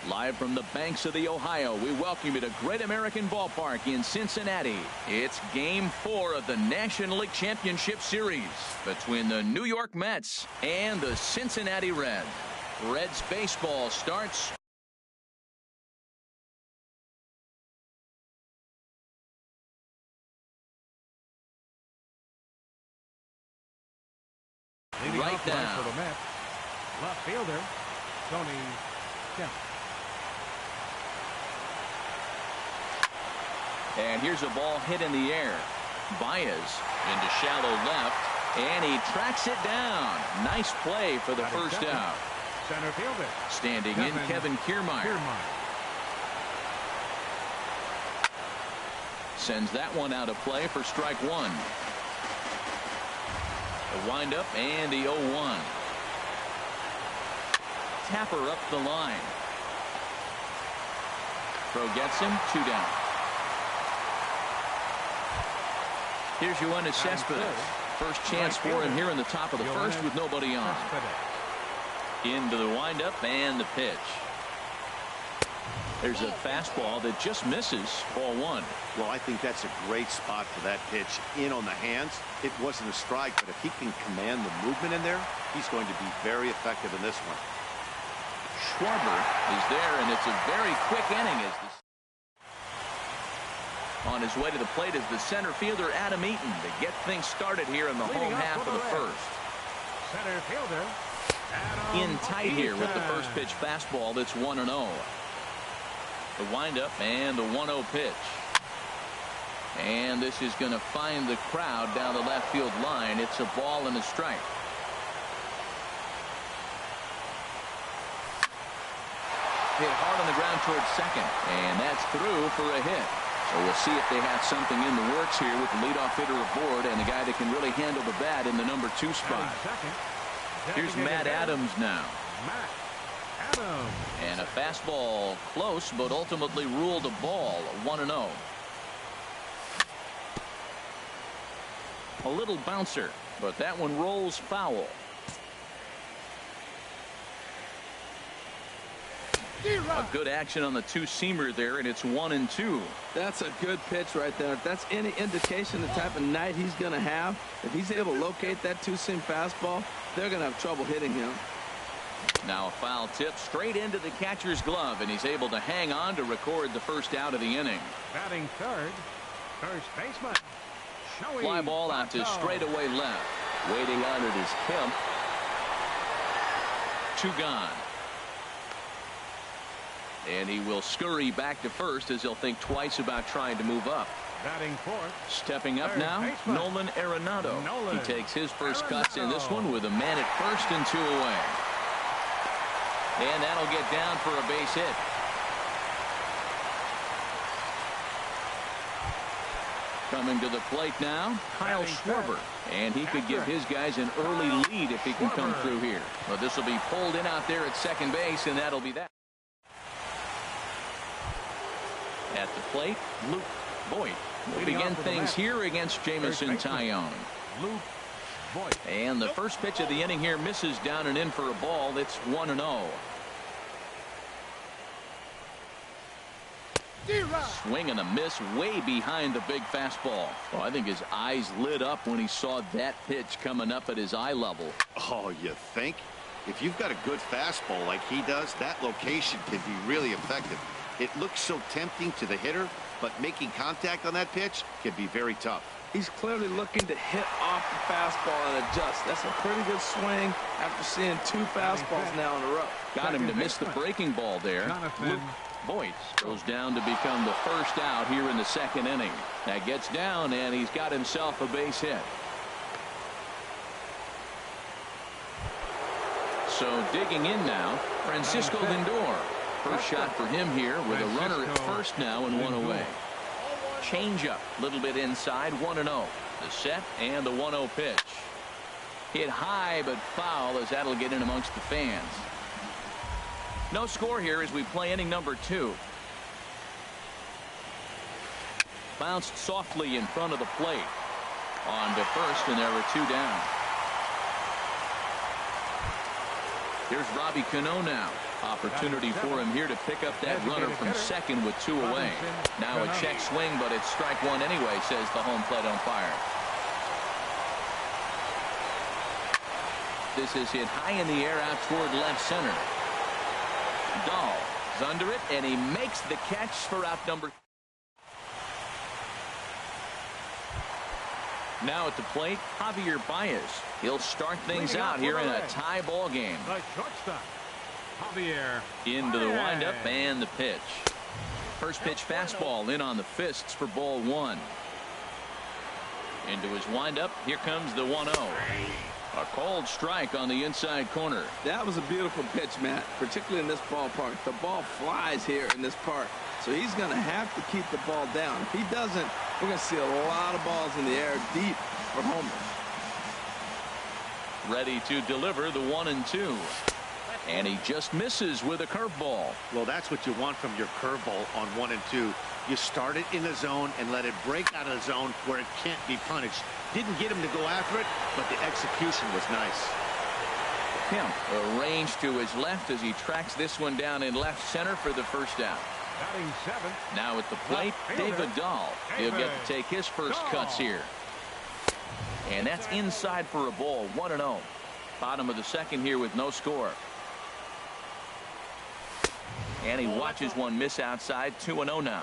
Live from the banks of the Ohio, we welcome you to Great American Ballpark in Cincinnati. It's Game 4 of the National League Championship Series between the New York Mets and the Cincinnati Reds. Reds baseball starts. Leading Right off line now. for the Mets, left fielder Tony Kemp. And here's a ball hit in the air. Baez into shallow left, and he tracks it down. Nice play for the first second. out. Center fielder Standing in, Kevin Kiermaier. Sends that one out of play for strike one. The windup and the 0-1. Tapper up the line. Throw gets him, 2 down. Here's Yoenis Cespedes. First chance for him here in the top of the first with nobody on. Into the windup and the pitch. There's a fastball that just misses, ball 1. Well, I think that's a great spot for that pitch. In on the hands. It wasn't a strike, but if he can command the movement in there, he's going to be very effective in this one. Schwarber is there, and it's a very quick inning. On his way to the plate is the center fielder Adam Eaton to get things started here in the home half of the first. Center fielder In tight here with the first pitch fastball that's 1-0. The windup and the 1-0 pitch. And this is going to find the crowd down the left field line. It's a ball and a strike. Hit hard on the ground towards second, and that's through for a hit. So we'll see if they have something in the works here with the leadoff hitter aboard and the guy that can really handle the bat in the number 2 spot. Here's Matt Adams now. And a fastball close, but ultimately ruled a ball, 1-0. A little bouncer, but that one rolls foul. A good action on the 2-seamer there, and it's 1-2. That's a good pitch right there. If that's any indication the type of night he's going to have, if he's able to locate that 2-seam fastball, they're going to have trouble hitting him. Now a foul tip straight into the catcher's glove, and he's able to hang on to record the first out of the inning. Batting third, first baseman. Fly ball out to straightaway left. Waiting on it is Kemp. 2 gone. And he will scurry back to first as he'll think twice about trying to move up. Batting fourth. Stepping up third now, baseman. Nolan Arenado. Nolan He takes his first cuts in this Arenado. one with a man at first and 2 away. And that'll get down for a base hit. Coming to the plate now, Kyle Schwarber. And he could give his guys an early lead if he can come through here. But this will be pulled in out there at second base, and that'll be that. At the plate, Luke Voit will begin things here against Jamison Tyone. Luke Voit. And the first pitch of the inning here misses down and in for a ball. It's 1-0. Swing and a miss way behind the big fastball. Well, I think his eyes lit up when he saw that pitch coming up at his eye level. Oh, you think? If you've got a good fastball like he does, that location can be really effective. It looks so tempting to the hitter, but making contact on that pitch can be very tough. He's clearly looking to hit off the fastball and adjust. That's a pretty good swing after seeing 2 fastballs now in a row. Got him to miss the breaking ball there. Luke Voit goes down to become the first out here in the second inning. That gets down, and he's got himself a base hit. So digging in now, Francisco Lindor. First shot for him here with a runner at first now and 1 away. Change up, a little bit inside, 1-0. The set and the 1-0 pitch. Hit high but foul as that'll get in amongst the fans. No score here as we play inning number 2. Bounced softly in front of the plate. On to first, and there were 2 down. Here's Robbie Cano now. Opportunity for him here to pick up that runner from second with 2 away. Now a check swing, but it's strike one anyway, says the home plate umpire. This is hit high in the air out toward left center. Dahl is under it, and he makes the catch for out number. Now at the plate, Javier Baez. He'll start things out here in a tie ball game. The shortstop, Javier. Into the windup and the pitch. First pitch fastball in on the fists for ball 1. Into his windup. Here comes the 1-0. A cold strike on the inside corner. That was a beautiful pitch, Matt, particularly in this ballpark. The ball flies here in this park, so he's going to have to keep the ball down. If he doesn't, we're going to see a lot of balls in the air deep for homers. Ready to deliver the 1-2. And he just misses with a curveball. Well, that's what you want from your curveball on 1 and 2. You start it in the zone and let it break out of the zone where it can't be punished. Didn't get him to go after it, but the execution was nice. Kemp arranged to his left as he tracks this one down in left center for the first out. Batting 7th. Now at the plate, David Dahl. He'll get to take his first cuts here. And that's inside for a ball. 1-0. Bottom of the second here with no score. And he watches one miss outside. 2-0 now.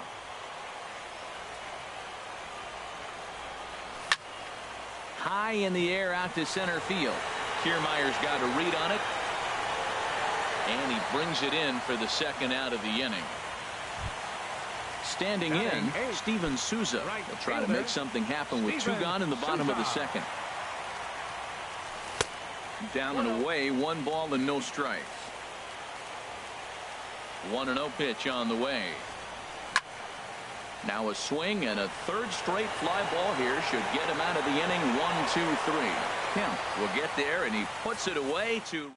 High in the air out to center field. Kiermaier's got a read on it. And he brings it in for the second out of the inning. Standing in, Steven Souza will try to make something happen with 2 gone in the bottom of the second. Down and away, 1 ball and no strikes. 1-0 pitch on the way. Now a swing and a third straight fly ball here should get him out of the inning. 1-2-3. Kemp will get there, and he puts it away to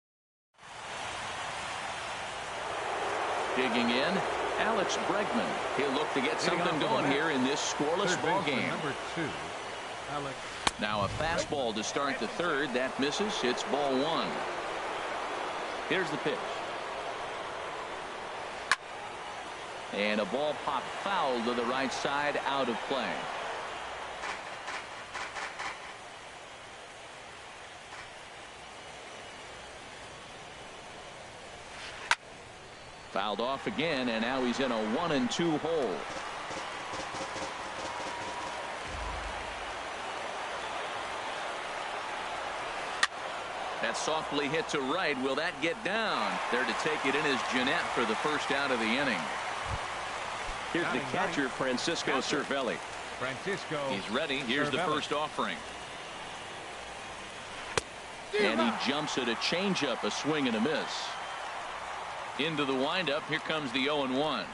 digging in. Alex Bregman. He'll look to get something going here in this scoreless ball game. Number 2, Alex. Now a fastball to start the third. That misses. It's ball 1. Here's the pitch. And a ball popped foul to the right side, out of play. Fouled off again, and now he's in a 1-2 hole. That softly hit to right. Will that get down? There to take it in is Jeanette for the first out of the inning. Here's the catcher, Francisco Cervelli. Francisco. He's ready. Here's the first offering. And he jumps at a changeup, a swing and a miss. Into the windup. Here comes the 0-1.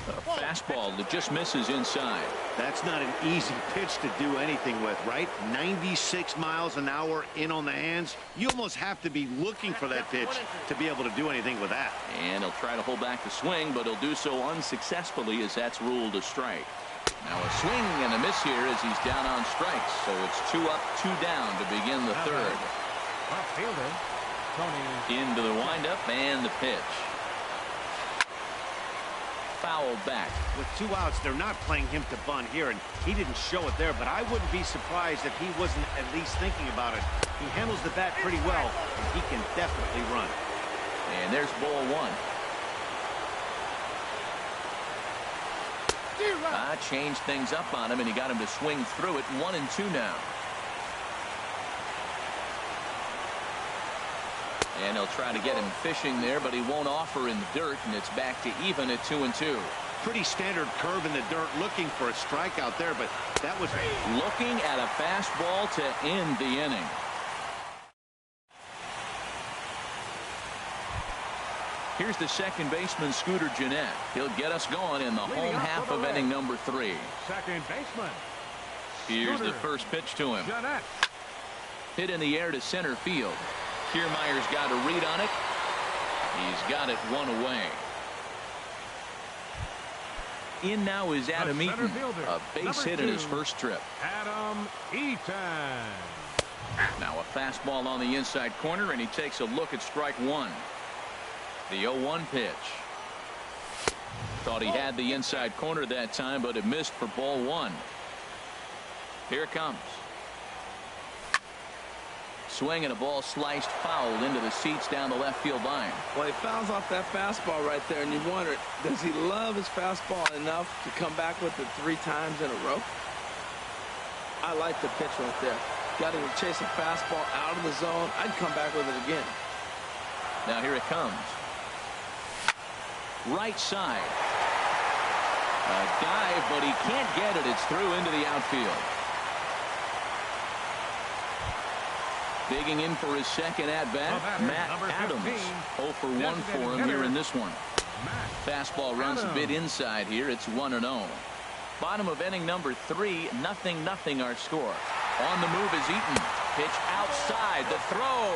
A fastball that just misses inside. That's not an easy pitch to do anything with, right? 96 miles an hour in on the hands. You almost have to be looking for that pitch to be able to do anything with that. And he'll try to hold back the swing, but he'll do so unsuccessfully as that's ruled a strike. Now a swing and a miss here as he's down on strikes. So it's 2 up, 2 down to begin the third. Left fielder, Tony. Into the windup and the pitch. Fouled back. With 2 outs, they're not playing him to bunt here, and he didn't show it there, but I wouldn't be surprised if he wasn't at least thinking about it. He handles the bat pretty well, and he can definitely run. And there's ball 1. Changed things up on him, and he got him to swing through it. 1-2 now. And he'll try to get him fishing there, but he won't offer in the dirt, and it's back to even at 2-2. Pretty standard curve in the dirt, looking for a strikeout there, but that was looking at a fastball to end the inning. Here's the second baseman, Scooter Jeanette. He'll get us going in the home half of inning number 3. Second baseman. Here's the first pitch to him. Jeanette. Hit in the air to center field. Kiermaier's got a read on it. He's got it 1 away. In now is Adam Eaton. A base hit in his first trip. Adam Eaton. Now a fastball on the inside corner, and he takes a look at strike 1. The 0-1 pitch. Thought he had the inside corner that time, but it missed for ball one. Here it comes. Swing and a ball sliced foul into the seats down the left field line. Well, he fouls off that fastball right there, and you wonder, does he love his fastball enough to come back with it 3 times in a row? I like the pitch right there. Got to chase a fastball out of the zone. I'd come back with it again. Now here it comes. Right side. A dive, but he can't get it. It's through into the outfield. Digging in for his second at-bat, Matt Adams. 0 for 1 for him here in this one. Fastball runs a bit inside here. It's 1-0. Bottom of inning number 3, 0-0 our score. On the move is Eaton. Pitch outside. The throw.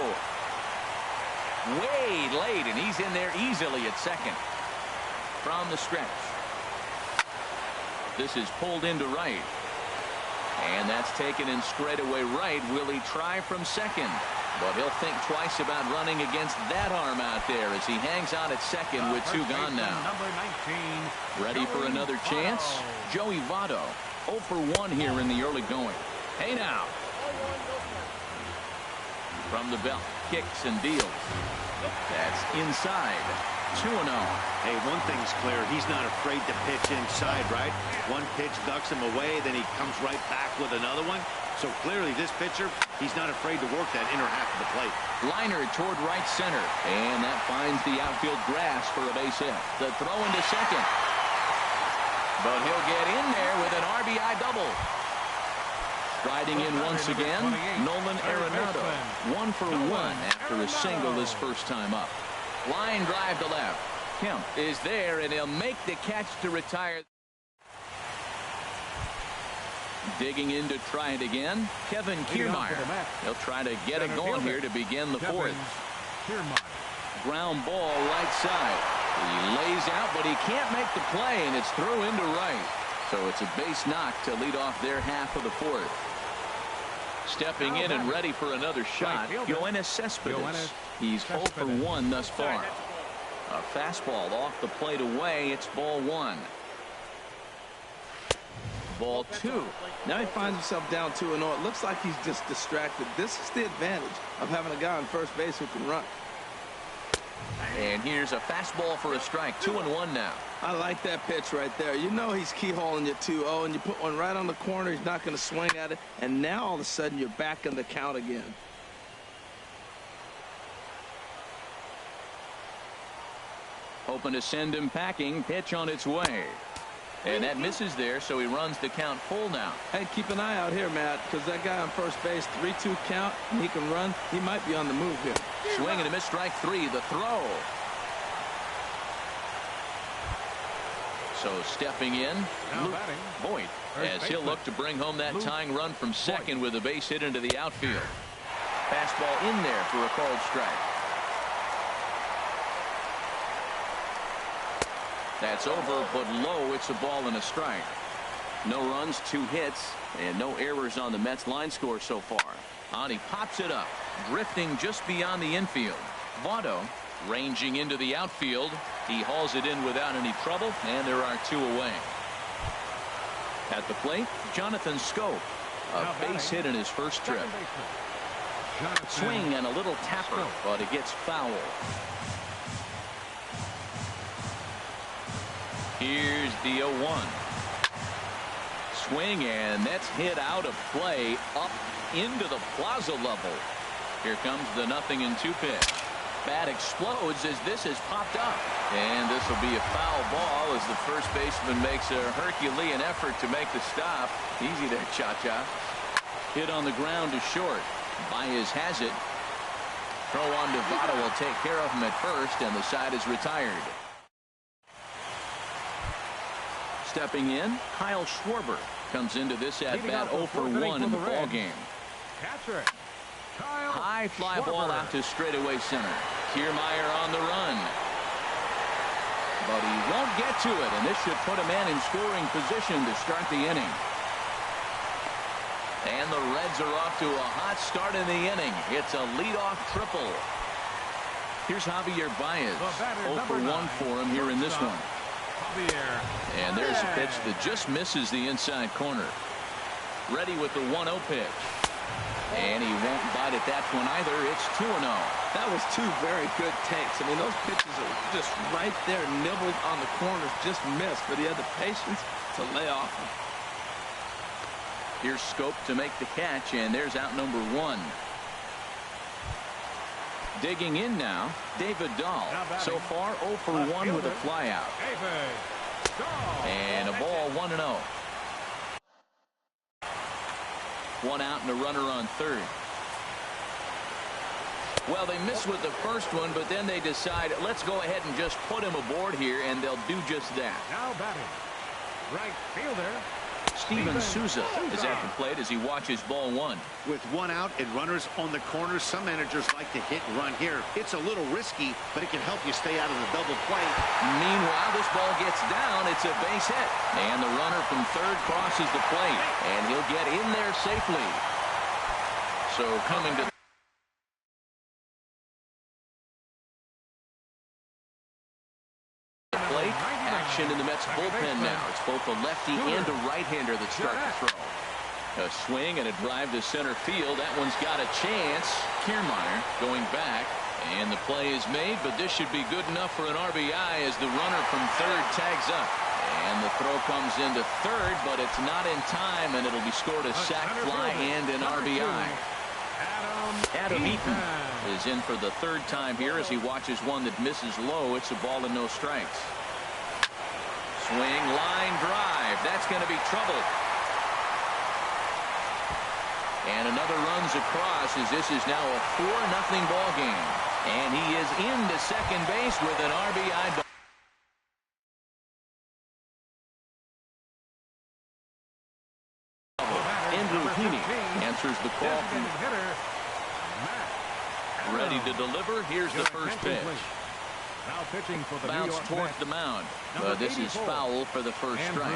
Way late, and he's in there easily at second. From the stretch. This is pulled into right. And that's taken in straightaway right. Will he try from second? But he'll think twice about running against that arm out there as he hangs on at second with 2 gone now. Number 19. Ready for another chance? Joey Votto. 0 for 1 here in the early going. Hey now. From the belt. Kicks and deals. That's inside. 2-0. Hey, one thing's clear. He's not afraid to pitch inside, right? One pitch ducks him away, then he comes right back with another one. So clearly this pitcher, he's not afraid to work that inner half of the plate. Liner toward right center. And that finds the outfield grass for a base hit. The throw into second. But he'll get in there with an RBI double. Striding in once again, Nolan Arenado. 1 for 1 after a single his first time up. Line drive to left. Kemp is there, and he'll make the catch to retire. Digging in to try it again, Kevin Kiermaier. He'll try to get it going here to begin the 4th. Ground ball right side. He lays out, but he can't make the play, and it's through into right. So it's a base knock to lead off their half of the 4th. Stepping in and ready for another shot, Yoenis Cespedes. He's 0 for 1 thus far. A fastball off the plate away. It's ball 1. Ball 2. Now he finds himself down 2-0. It looks like he's just distracted. This is the advantage of having a guy on first base who can run. And here's a fastball for a strike. 2-1 now. I like that pitch right there. You know he's keyholing you 2-0, and you put one right on the corner. He's not going to swing at it. And now all of a sudden you're back in the count again. Hoping to send him packing. Pitch on its way. And that misses there, so he runs the count full now. Hey, keep an eye out here, Matt, because that guy on first base, 3-2 count, and he can run. He might be on the move here. Swing and a miss, strike 3. The throw. So stepping in, Luke Voit, as he'll look to bring home that tying run from second with a base hit into the outfield. Fastball in there for a called strike. That's over, but low. It's a ball and a strike. No runs, 2 hits, and no errors on the Mets line score so far. And he pops it up, drifting just beyond the infield. Votto ranging into the outfield. He hauls it in without any trouble, and there are 2 away. At the plate, Jonathan Scope. A base hit in his first trip. Swing and a little tapper, but it gets foul. Here's the 0-1. Swing, and that's hit out of play up into the plaza level. Here comes the 0-2 pitch. Bat explodes as this is popped up. And this will be a foul ball as the first baseman makes a Herculean effort to make the stop. Easy there, Cha-Cha. Hit on the ground to short. Baez has it. Throw on to Votto will take care of him at first, and the side is retired. Stepping in, Kyle Schwarber comes into this at-bat 0 for 1 in the ballgame. High fly ball out to straightaway center. Kiermaier on the run. But he won't get to it, and this should put a man in scoring position to start the inning. And the Reds are off to a hot start in the inning. It's a leadoff triple. Here's Javier Baez. 0 for 1 for him here in this one. And there's a pitch that just misses the inside corner. Ready with the 1-0 pitch. And he won't bite at that one either. It's 2-0. That was two very good takes. I mean, those pitches are just right there, nibbled on the corners, just missed. But he had the patience to lay off them. Here's Scope to make the catch, and there's out number 1. Digging in now, David Dahl. So far, 0 for 1 with a flyout. And a ball 1-0. 1 out and a runner on third. Well, they missed with the first one, but then they decide, let's go ahead and just put him aboard here, and they'll do just that. Now batting, right fielder Steven Souza is at the plate as he watches ball 1. With 1 out and runners on the corners, some managers like to hit and run here. It's a little risky, but it can help you stay out of the double play. Meanwhile, this ball gets down. It's a base hit. And the runner from third crosses the plate. And he'll get in there safely. So coming to the plate, action in the Mets bullpen now. It's both a lefty and a right-hander that start to throw. A swing and a drive to center field. That one's got a chance. Kiermaier going back. And the play is made, but this should be good enough for an RBI as the runner from third tags up. And the throw comes into third, but it's not in time, and it'll be scored a sac fly and an RBI. Adam Eaton is in for the third time here as he watches one that misses low. It's a ball and no strikes. Swing, line drive. That's going to be trouble. And another runs across as this is now a 4-0 ball game. And he is into second base with an RBI. Andrew Heaney answers the call. Ready to deliver. Here's the first pitch. Now pitching for the Bounce towards the mound. But this is foul for the first strike.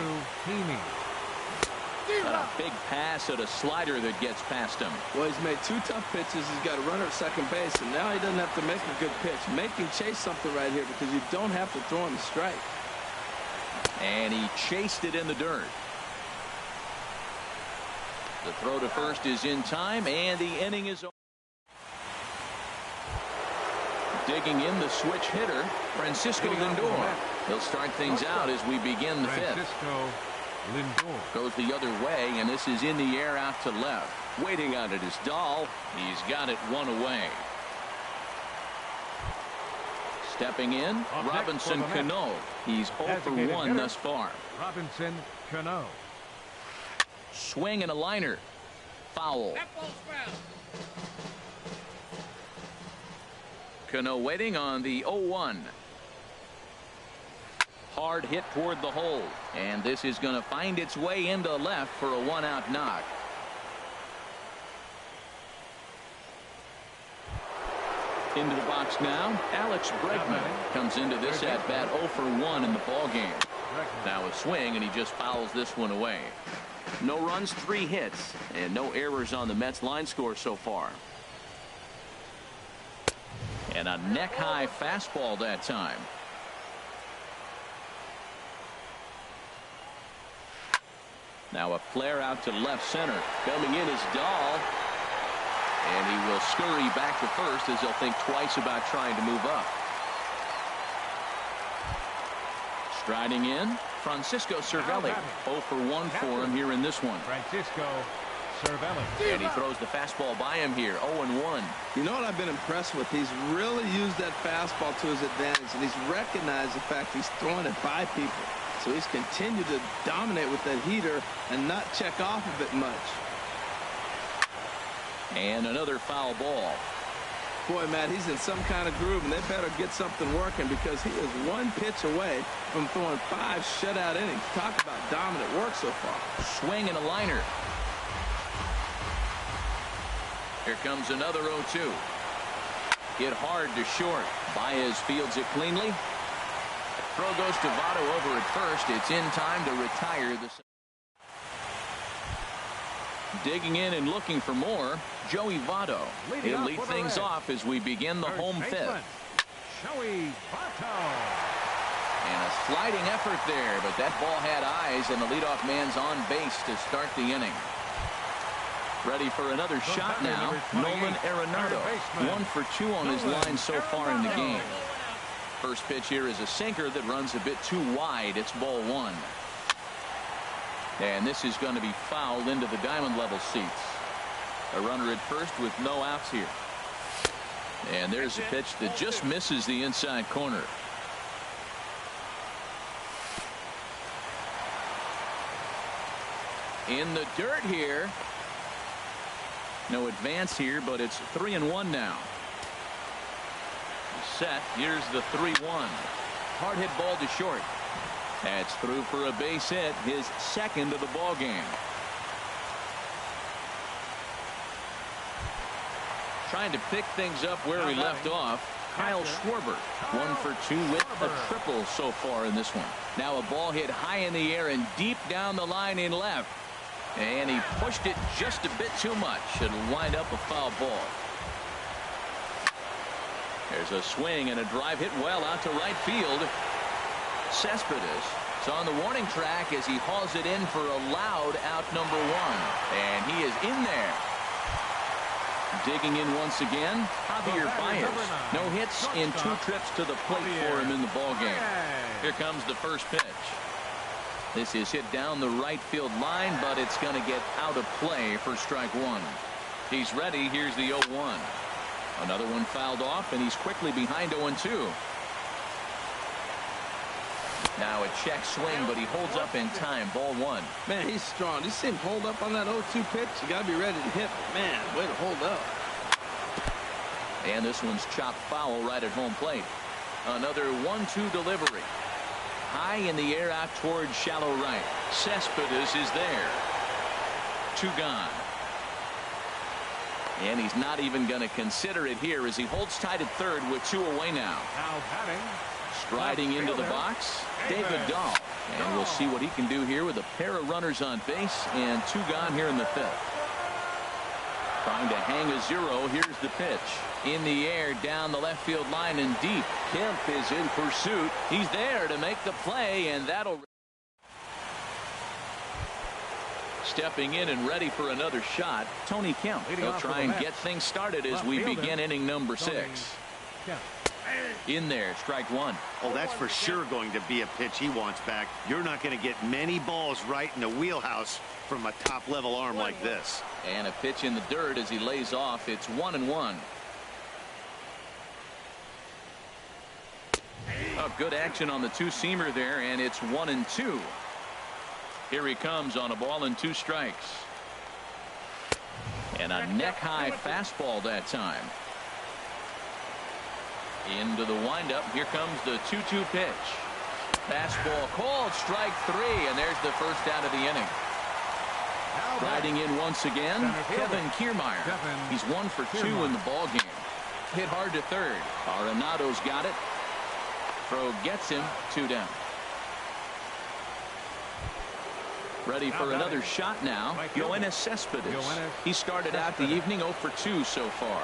Got a big pass at a slider that gets past him. Well, he's made 2 tough pitches. He's got a runner at second base, and now he doesn't have to make a good pitch. Make him chase something right here because you don't have to throw him a strike. And he chased it in the dirt. The throw to first is in time, and the inning is over. Digging in the switch hitter, Francisco Lindor. He'll start things out as we begin the 5th. Goes the other way, and this is in the air out to left. Waiting on it is Dahl. He's got it 1 away. Stepping in, Robinson Cano. He's 0 for 1 thus far. Robinson Cano. Swing and a liner. Foul. Cano waiting on the 0-1. Hard hit toward the hole, and this is going to find its way into left for a 1-out knock. Into the box now, Alex Bregman comes into this at bat 0 for 1 in the ball game. Now a swing, and he just fouls this one away. No runs, 3 hits, and no errors on the Mets line score so far. And a neck-high fastball that time. Now a flare out to left center. Coming in is Dahl. And he will scurry back to first as he'll think twice about trying to move up. Striding in, Francisco Cervelli. 0 for 1 for him here in this one. Francisco Cervelli. And he throws the fastball by him here. 0-1. You know what I've been impressed with? He's really used that fastball to his advantage, and he's recognized the fact he's throwing it by people. So he's continued to dominate with that heater and not check off of it much. And another foul ball. Boy, Matt, he's in some kind of groove, and they better get something working because he is 1 pitch away from throwing 5 shutout innings. Talk about dominant work so far. Swing and a liner. Here comes another 0-2. Hit hard to short. Baez fields it cleanly. Throw goes to Votto over at first. It's in time to retire the. Digging in and looking for more, Joey Votto. He'll lead things off as we begin the home 5th. Joey Bartow. And a sliding effort there, but that ball had eyes, and the leadoff man's on base to start the inning. Ready for another shot now. Nolan Arenado, 1 for 2 on his line so far in the game. First pitch here is a sinker that runs a bit too wide. It's ball 1. And this is going to be fouled into the diamond level seats. A runner at first with no outs here. And there's a pitch that just misses the inside corner. In the dirt here. No advance here, but it's 3-1 now. Set. Here's the 3-1. Hard hit ball to short. That's through for a base hit, his second of the ball game. Trying to pick things up where he left off. Kyle Schwarber, 1 for 2 with a triple so far in this one. Now a ball hit high in the air and deep down the line in left. And he pushed it just a bit too much. It'll wind up a foul ball. There's a swing and a drive hit well out to right field. Cespedes is on the warning track as he hauls it in for a loud out number 1. And he is in there. Digging in once again, Javier Baez. No hits in 2 trips to the plate for him in the ballgame. Here comes the first pitch. This is hit down the right field line, but it's going to get out of play for strike 1. He's ready. Here's the 0-1. Another one fouled off, and he's quickly behind 0-2. Now a check swing, but he holds up in time. Ball 1. Man, he's strong. You see him hold up on that 0-2 pitch. You got to be ready to hit. Man, way to hold up. And this one's chopped foul right at home plate. Another 1-2 delivery. High in the air out towards shallow right. Cespedes is there. 2 gone. And he's not even going to consider it here as he holds tight at third with 2 away now. Now batting. Striding into the box, David Dahl. And we'll see what he can do here with a pair of runners on base and 2 gone here in the 5th. Trying to hang a 0. Here's the pitch. In the air down the left field line and deep. Kemp is in pursuit. He's there to make the play, and that'll. Stepping in and ready for another shot, Tony Kemp. He'll try and get things started as we begin inning number 6. In there, strike 1. Oh, that's for sure going to be a pitch he wants back. You're not going to get many balls right in the wheelhouse from a top-level arm like this. And a pitch in the dirt as he lays off. It's 1-1. Oh, good action on the 2-seamer there, and it's 1-2. Here he comes on a ball and 2 strikes. And a neck-high fastball that time. Into the windup. Here comes the 2-2 pitch. Fastball called, strike 3, and there's the first out of the inning. Riding in once again, Kevin Kiermaier. He's 1 for 2 in the ball game. Hit hard to third. Arenado's got it. Throw gets him, 2 down. Ready for another shot now. Yoenis Cespedes. He started out the evening 0 for 2 so far.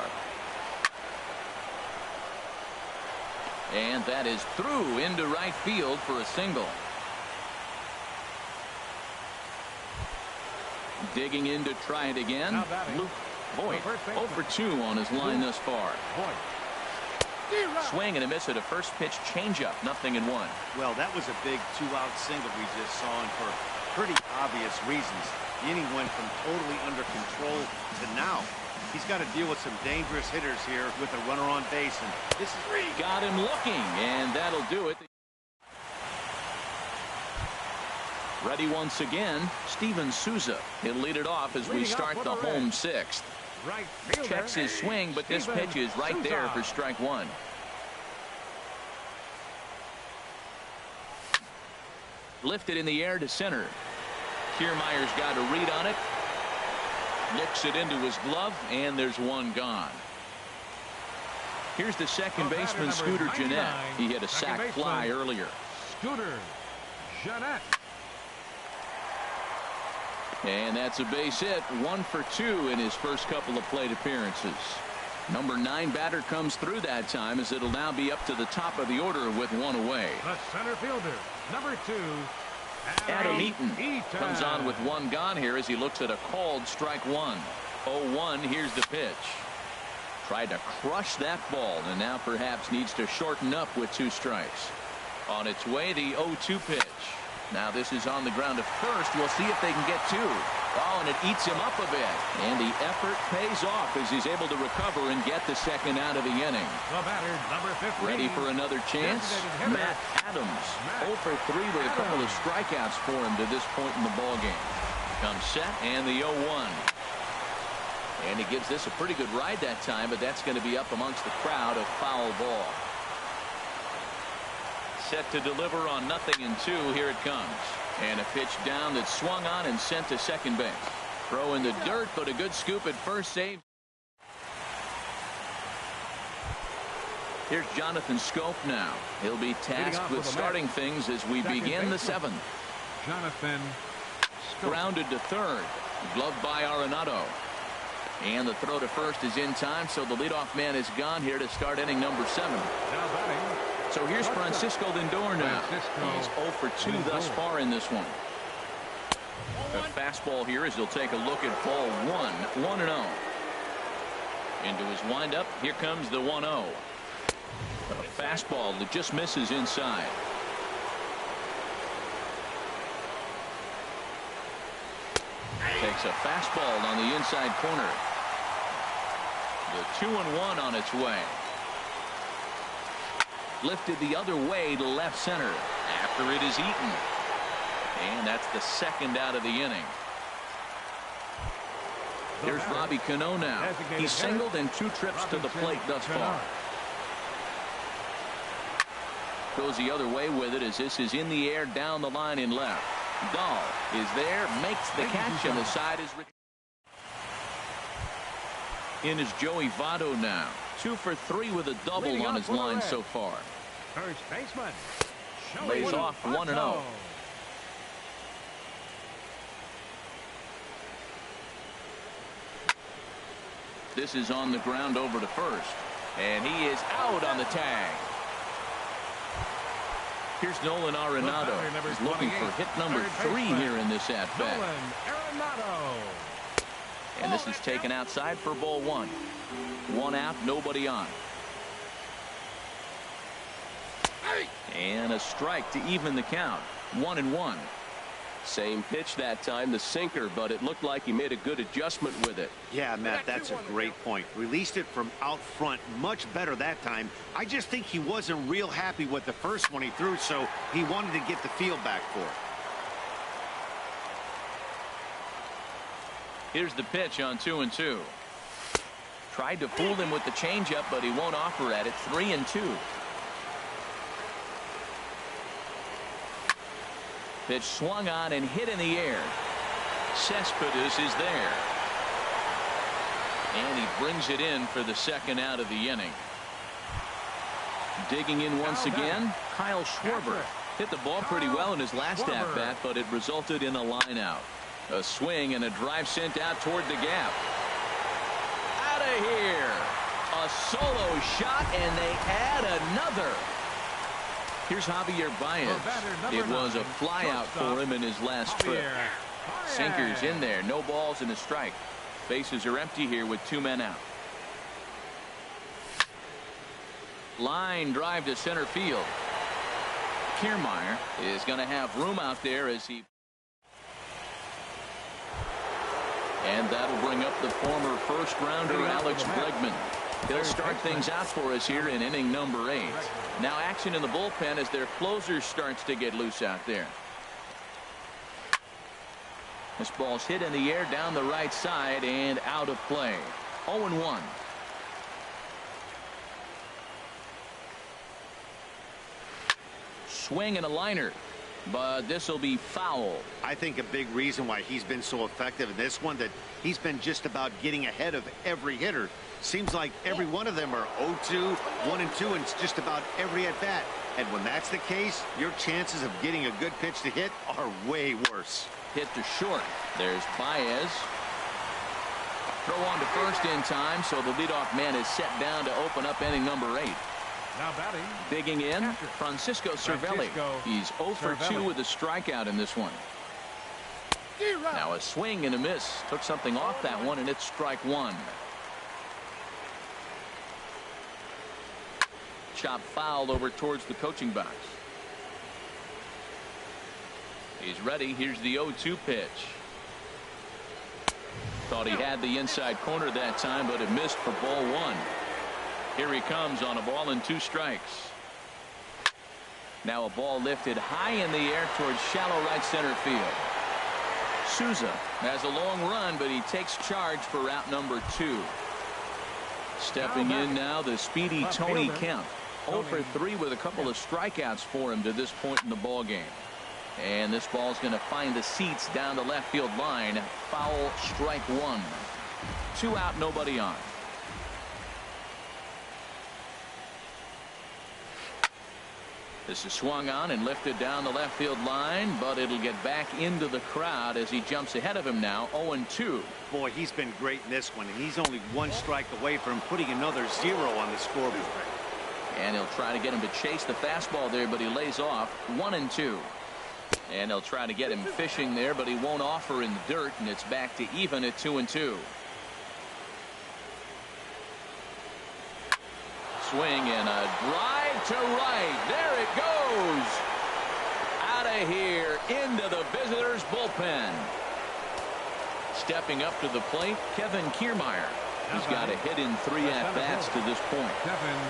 And that is through into right field for a single. Digging in to try it again. Luke Voit, 0 for 2 on his line thus far. Swing and a miss at a first pitch changeup. 0-1. Well, that was a big 2-out single we just saw, and for pretty obvious reasons. The inning went from totally under control to now. He's got to deal with some dangerous hitters here with a runner on base, and this is got him looking, and that'll do it. Ready once again, Steven Souza. He'll lead it off as we start the home 6th. Checks his swing, but this pitch is right there for strike 1. Lifted in the air to center. Kiermaier's got a read on it. Looks it into his glove, and there's 1 gone. Here's the second baseman, Scooter Gennett. He hit a sac fly earlier. Scooter Gennett. And that's a base hit. 1 for 2 in his first couple of plate appearances. Number 9 batter comes through that time, as it'll now be up to the top of the order with one away. The center fielder, number 2, Adam Eaton comes on with one gone here as he looks at a called strike one. 0-1. Here's the pitch. Tried to crush that ball, and now perhaps needs to shorten up with 2 strikes. On its way, the 0-2 pitch. Now this is on the ground at first. We'll see if they can get 2. Oh, and it eats him up a bit. And the effort pays off as he's able to recover and get the second out of the inning. The batter, number 15. Ready for another chance? Matt Adams. 0 for 3 with a couple of strikeouts for him to this point in the ballgame. Comes set, and the 0-1. And he gives this a pretty good ride that time, but that's going to be up amongst the crowd. A foul ball. Set to deliver on 0-2. Here it comes. And a pitch down that's swung on and sent to second base. Throw in the dirt, but a good scoop at first. Save. Here's Jonathan Scope now. He'll be tasked with starting things as we begin the 7th. Jonathan Scope. Grounded to third. Gloved by Arenado. And the throw to first is in time, so the leadoff man is gone here to start inning number 7. Now batting. So here's Francisco Lindor now. He's 0 for 2 thus far in this one. A fastball here as he'll take a look at ball 1. 1-0. Into his windup. Here comes the 1-0. A fastball that just misses inside. Takes a fastball on the inside corner. The 2-1 on its way. Lifted the other way to left center after it is eaten. And that's the second out of the inning. Here's Robbie Cano now. He's singled in 2 trips to the plate thus far. Goes the other way with it as this is in the air down the line in left. Dahl is there, makes the catch, and the side is in is Joey Votto now. 2 for 3 with a double on his line so far. First baseman. Lays off 1-0. This is on the ground over to first. And he is out on the tag. Here's Nolan Arenado. He's looking for hit number 3 here in this at-bat. And this is taken outside for ball 1. 1 out, nobody on. And a strike to even the count. 1-1. Same pitch that time, the sinker, but it looked like he made a good adjustment with it. Yeah, Matt, that's a great point. Released it from out front much better that time. I just think he wasn't real happy with the first one he threw, so he wanted to get the feel back for it. Here's the pitch on 2-2. Tried to fool him with the changeup, but he won't offer at it. 3-2. Pitch swung on and hit in the air. Cespedes is there. And he brings it in for the second out of the inning. Digging in once again, Kyle Schwarber. Hit the ball pretty well in his last at-bat, but it resulted in a line out. A swing and a drive sent out toward the gap. Out of here. A solo shot, and they add another. Here's Javier Baez. It was a flyout for him in his last trip. Sinkers in there. No balls and a strike. Bases are empty here with 2 men out. Line drive to center field. Kiermaier is going to have room out there as he. And that'll bring up the former first-rounder Alex Bregman. He'll start things out for us here in inning number 8. Now action in the bullpen as their closer starts to get loose out there. This ball's hit in the air down the right side and out of play. 0-1. Swing and a liner, but this will be foul. I think a big reason why he's been so effective in this one, that he's been just about getting ahead of every hitter. Seems like every one of them are 0-2, 1-2, and it's just about every at bat. And when that's the case, your chances of getting a good pitch to hit are way worse. Hit to short. There's Baez. Throw on to first in time, so the leadoff man is set down to open up inning number 8. Now batting. Digging in, Francisco Cervelli. He's 0 for 2 with a strikeout in this one. Now a swing and a miss. Took something off that one, and it's strike 1. Chop fouled over towards the coaching box. He's ready. Here's the 0-2 pitch. Thought he had the inside corner that time, but it missed for ball 1. Here he comes on a ball and 2 strikes. Now a ball lifted high in the air towards shallow right center field. Souza has a long run, but he takes charge for route number 2. Stepping in now, the speedy Tony Kemp. 0 for 3 with a couple of strikeouts for him to this point in the ball game. And this ball's going to find the seats down the left field line. Foul, strike 1. 2 out, nobody on. This is swung on and lifted down the left field line, but it'll get back into the crowd as he jumps ahead of him now. 0-2. Boy, he's been great in this one, and he's only 1 strike away from putting another 0 on the scoreboard. And he'll try to get him to chase the fastball there, but he lays off. 1-2. And they'll try to get him fishing there, but he won't offer in the dirt, and it's back to even at 2-2. Swing and a drive to right. There it goes. Out of here into the visitors' bullpen. Stepping up to the plate, Kevin Kiermaier. He's got a hit in 3 at-bats to this point. Kevin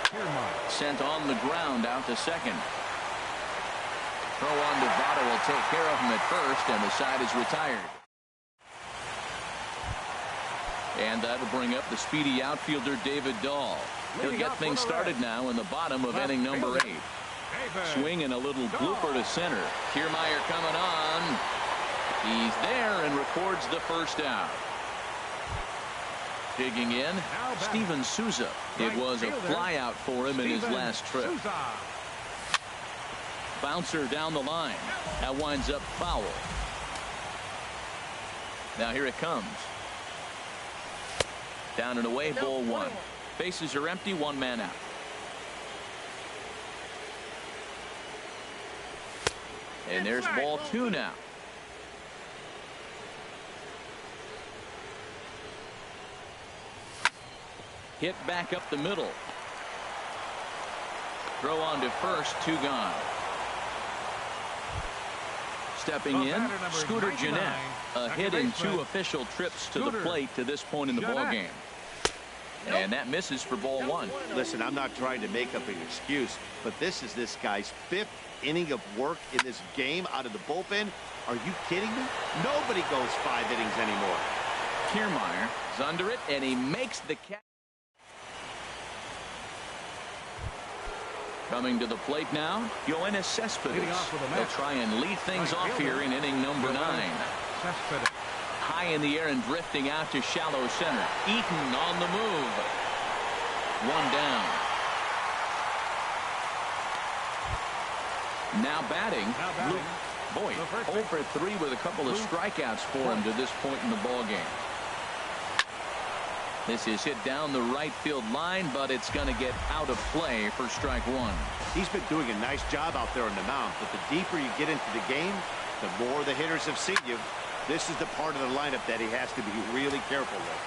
Kiermaier. Sent on the ground out to second. Throw on to Votto will take care of him at first, and the side is retired. And that'll bring up the speedy outfielder David Dahl. He'll get things started now in the bottom of inning number 8. Swing and a little blooper to center. Kiermaier coming on. He's there and records the first out. Digging in, Steven Souza. It was a fly out for him in his last trip. Bouncer down the line. That winds up foul. Now here it comes. Down and away, ball 1. Bases are empty, 1 man out. And there's ball 2 now. Hit back up the middle. Throw on to first, 2 gone. Stepping in, Scooter Gennett. A hit in 2 official trips to the plate to this point in the ball game. And that misses for ball 1. Listen, I'm not trying to make up an excuse, but this is this guy's 5th inning of work in this game out of the bullpen. Are you kidding me? Nobody goes 5 innings anymore. Kiermaier is under it, and he makes the catch. Coming to the plate now, Yoenis Cespedes. They'll try and lead things off here in inning number 9. High in the air and drifting out to shallow center. Eaton on the move. 1 down. Now batting, Luke Voit. 0 for 3 with a couple of strikeouts for him to this point in the ball game. This is hit down the right field line, but it's going to get out of play for strike 1. He's been doing a nice job out there on the mound, but the deeper you get into the game, the more the hitters have seen you. This is the part of the lineup that he has to be really careful with.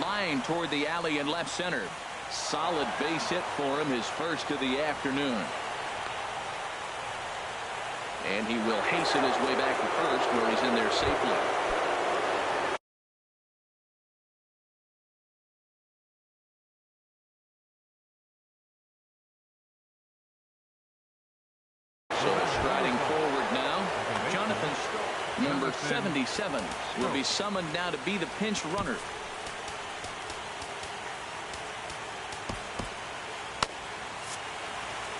Line toward the alley in left center. Solid base hit for him, his first of the afternoon. And he will hasten his way back to first, where he's in there safely. So striding forward now, Jonathan, number 77, will be summoned now to be the pinch runner.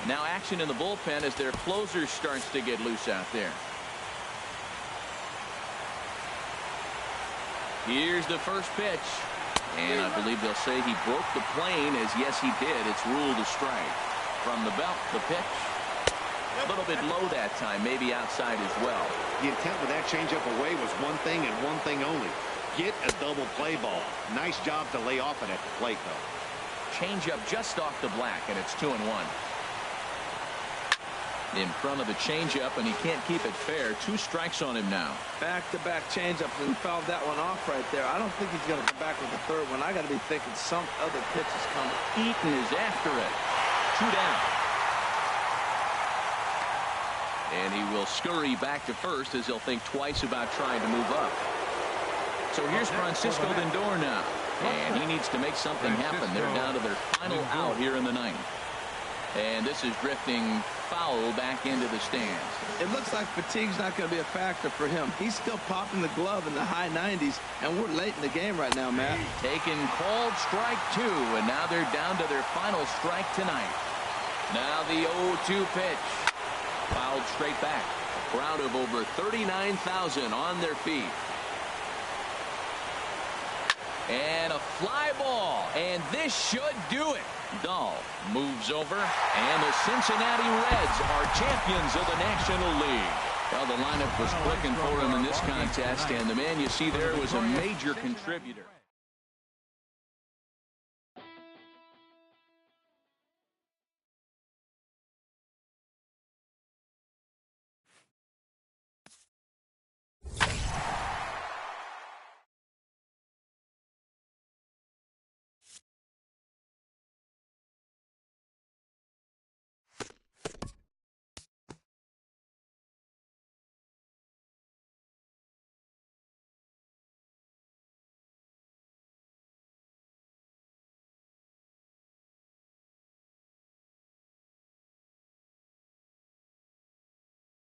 Now action in the bullpen as their closer starts to get loose out there. Here's the first pitch. And I believe they'll say he broke the plane, as yes he did. It's ruled a strike. From the belt, the pitch. A little bit low that time, maybe outside as well. The intent with that changeup away was one thing and one thing only. Get a double play ball. Nice job to lay off it at the plate, though. Changeup just off the black, and it's 2-1. In front of the changeup, and he can't keep it fair. 2 strikes on him now. Back-to-back changeups, and he fouled that one off right there. I don't think he's going to come back with the third one. I got to be thinking some other pitch is coming. Eaton is after it. 2 down. And he will scurry back to first as he'll think twice about trying to move up. So here's Francisco Lindor now. And he needs to make something happen. They're down to their final out here in the 9th. And this is drifting foul back into the stands. It looks like fatigue's not going to be a factor for him. He's still popping the glove in the high 90s, and we're late in the game right now, Matt. Taking called strike 2, and now they're down to their final strike tonight. Now the 0-2 pitch. Fouled straight back. A crowd of over 39,000 on their feet. And a fly ball, and this should do it. Dahl moves over, and the Cincinnati Reds are champions of the National League. Well, the lineup was clicking for him in this contest, and the man you see there was a major contributor.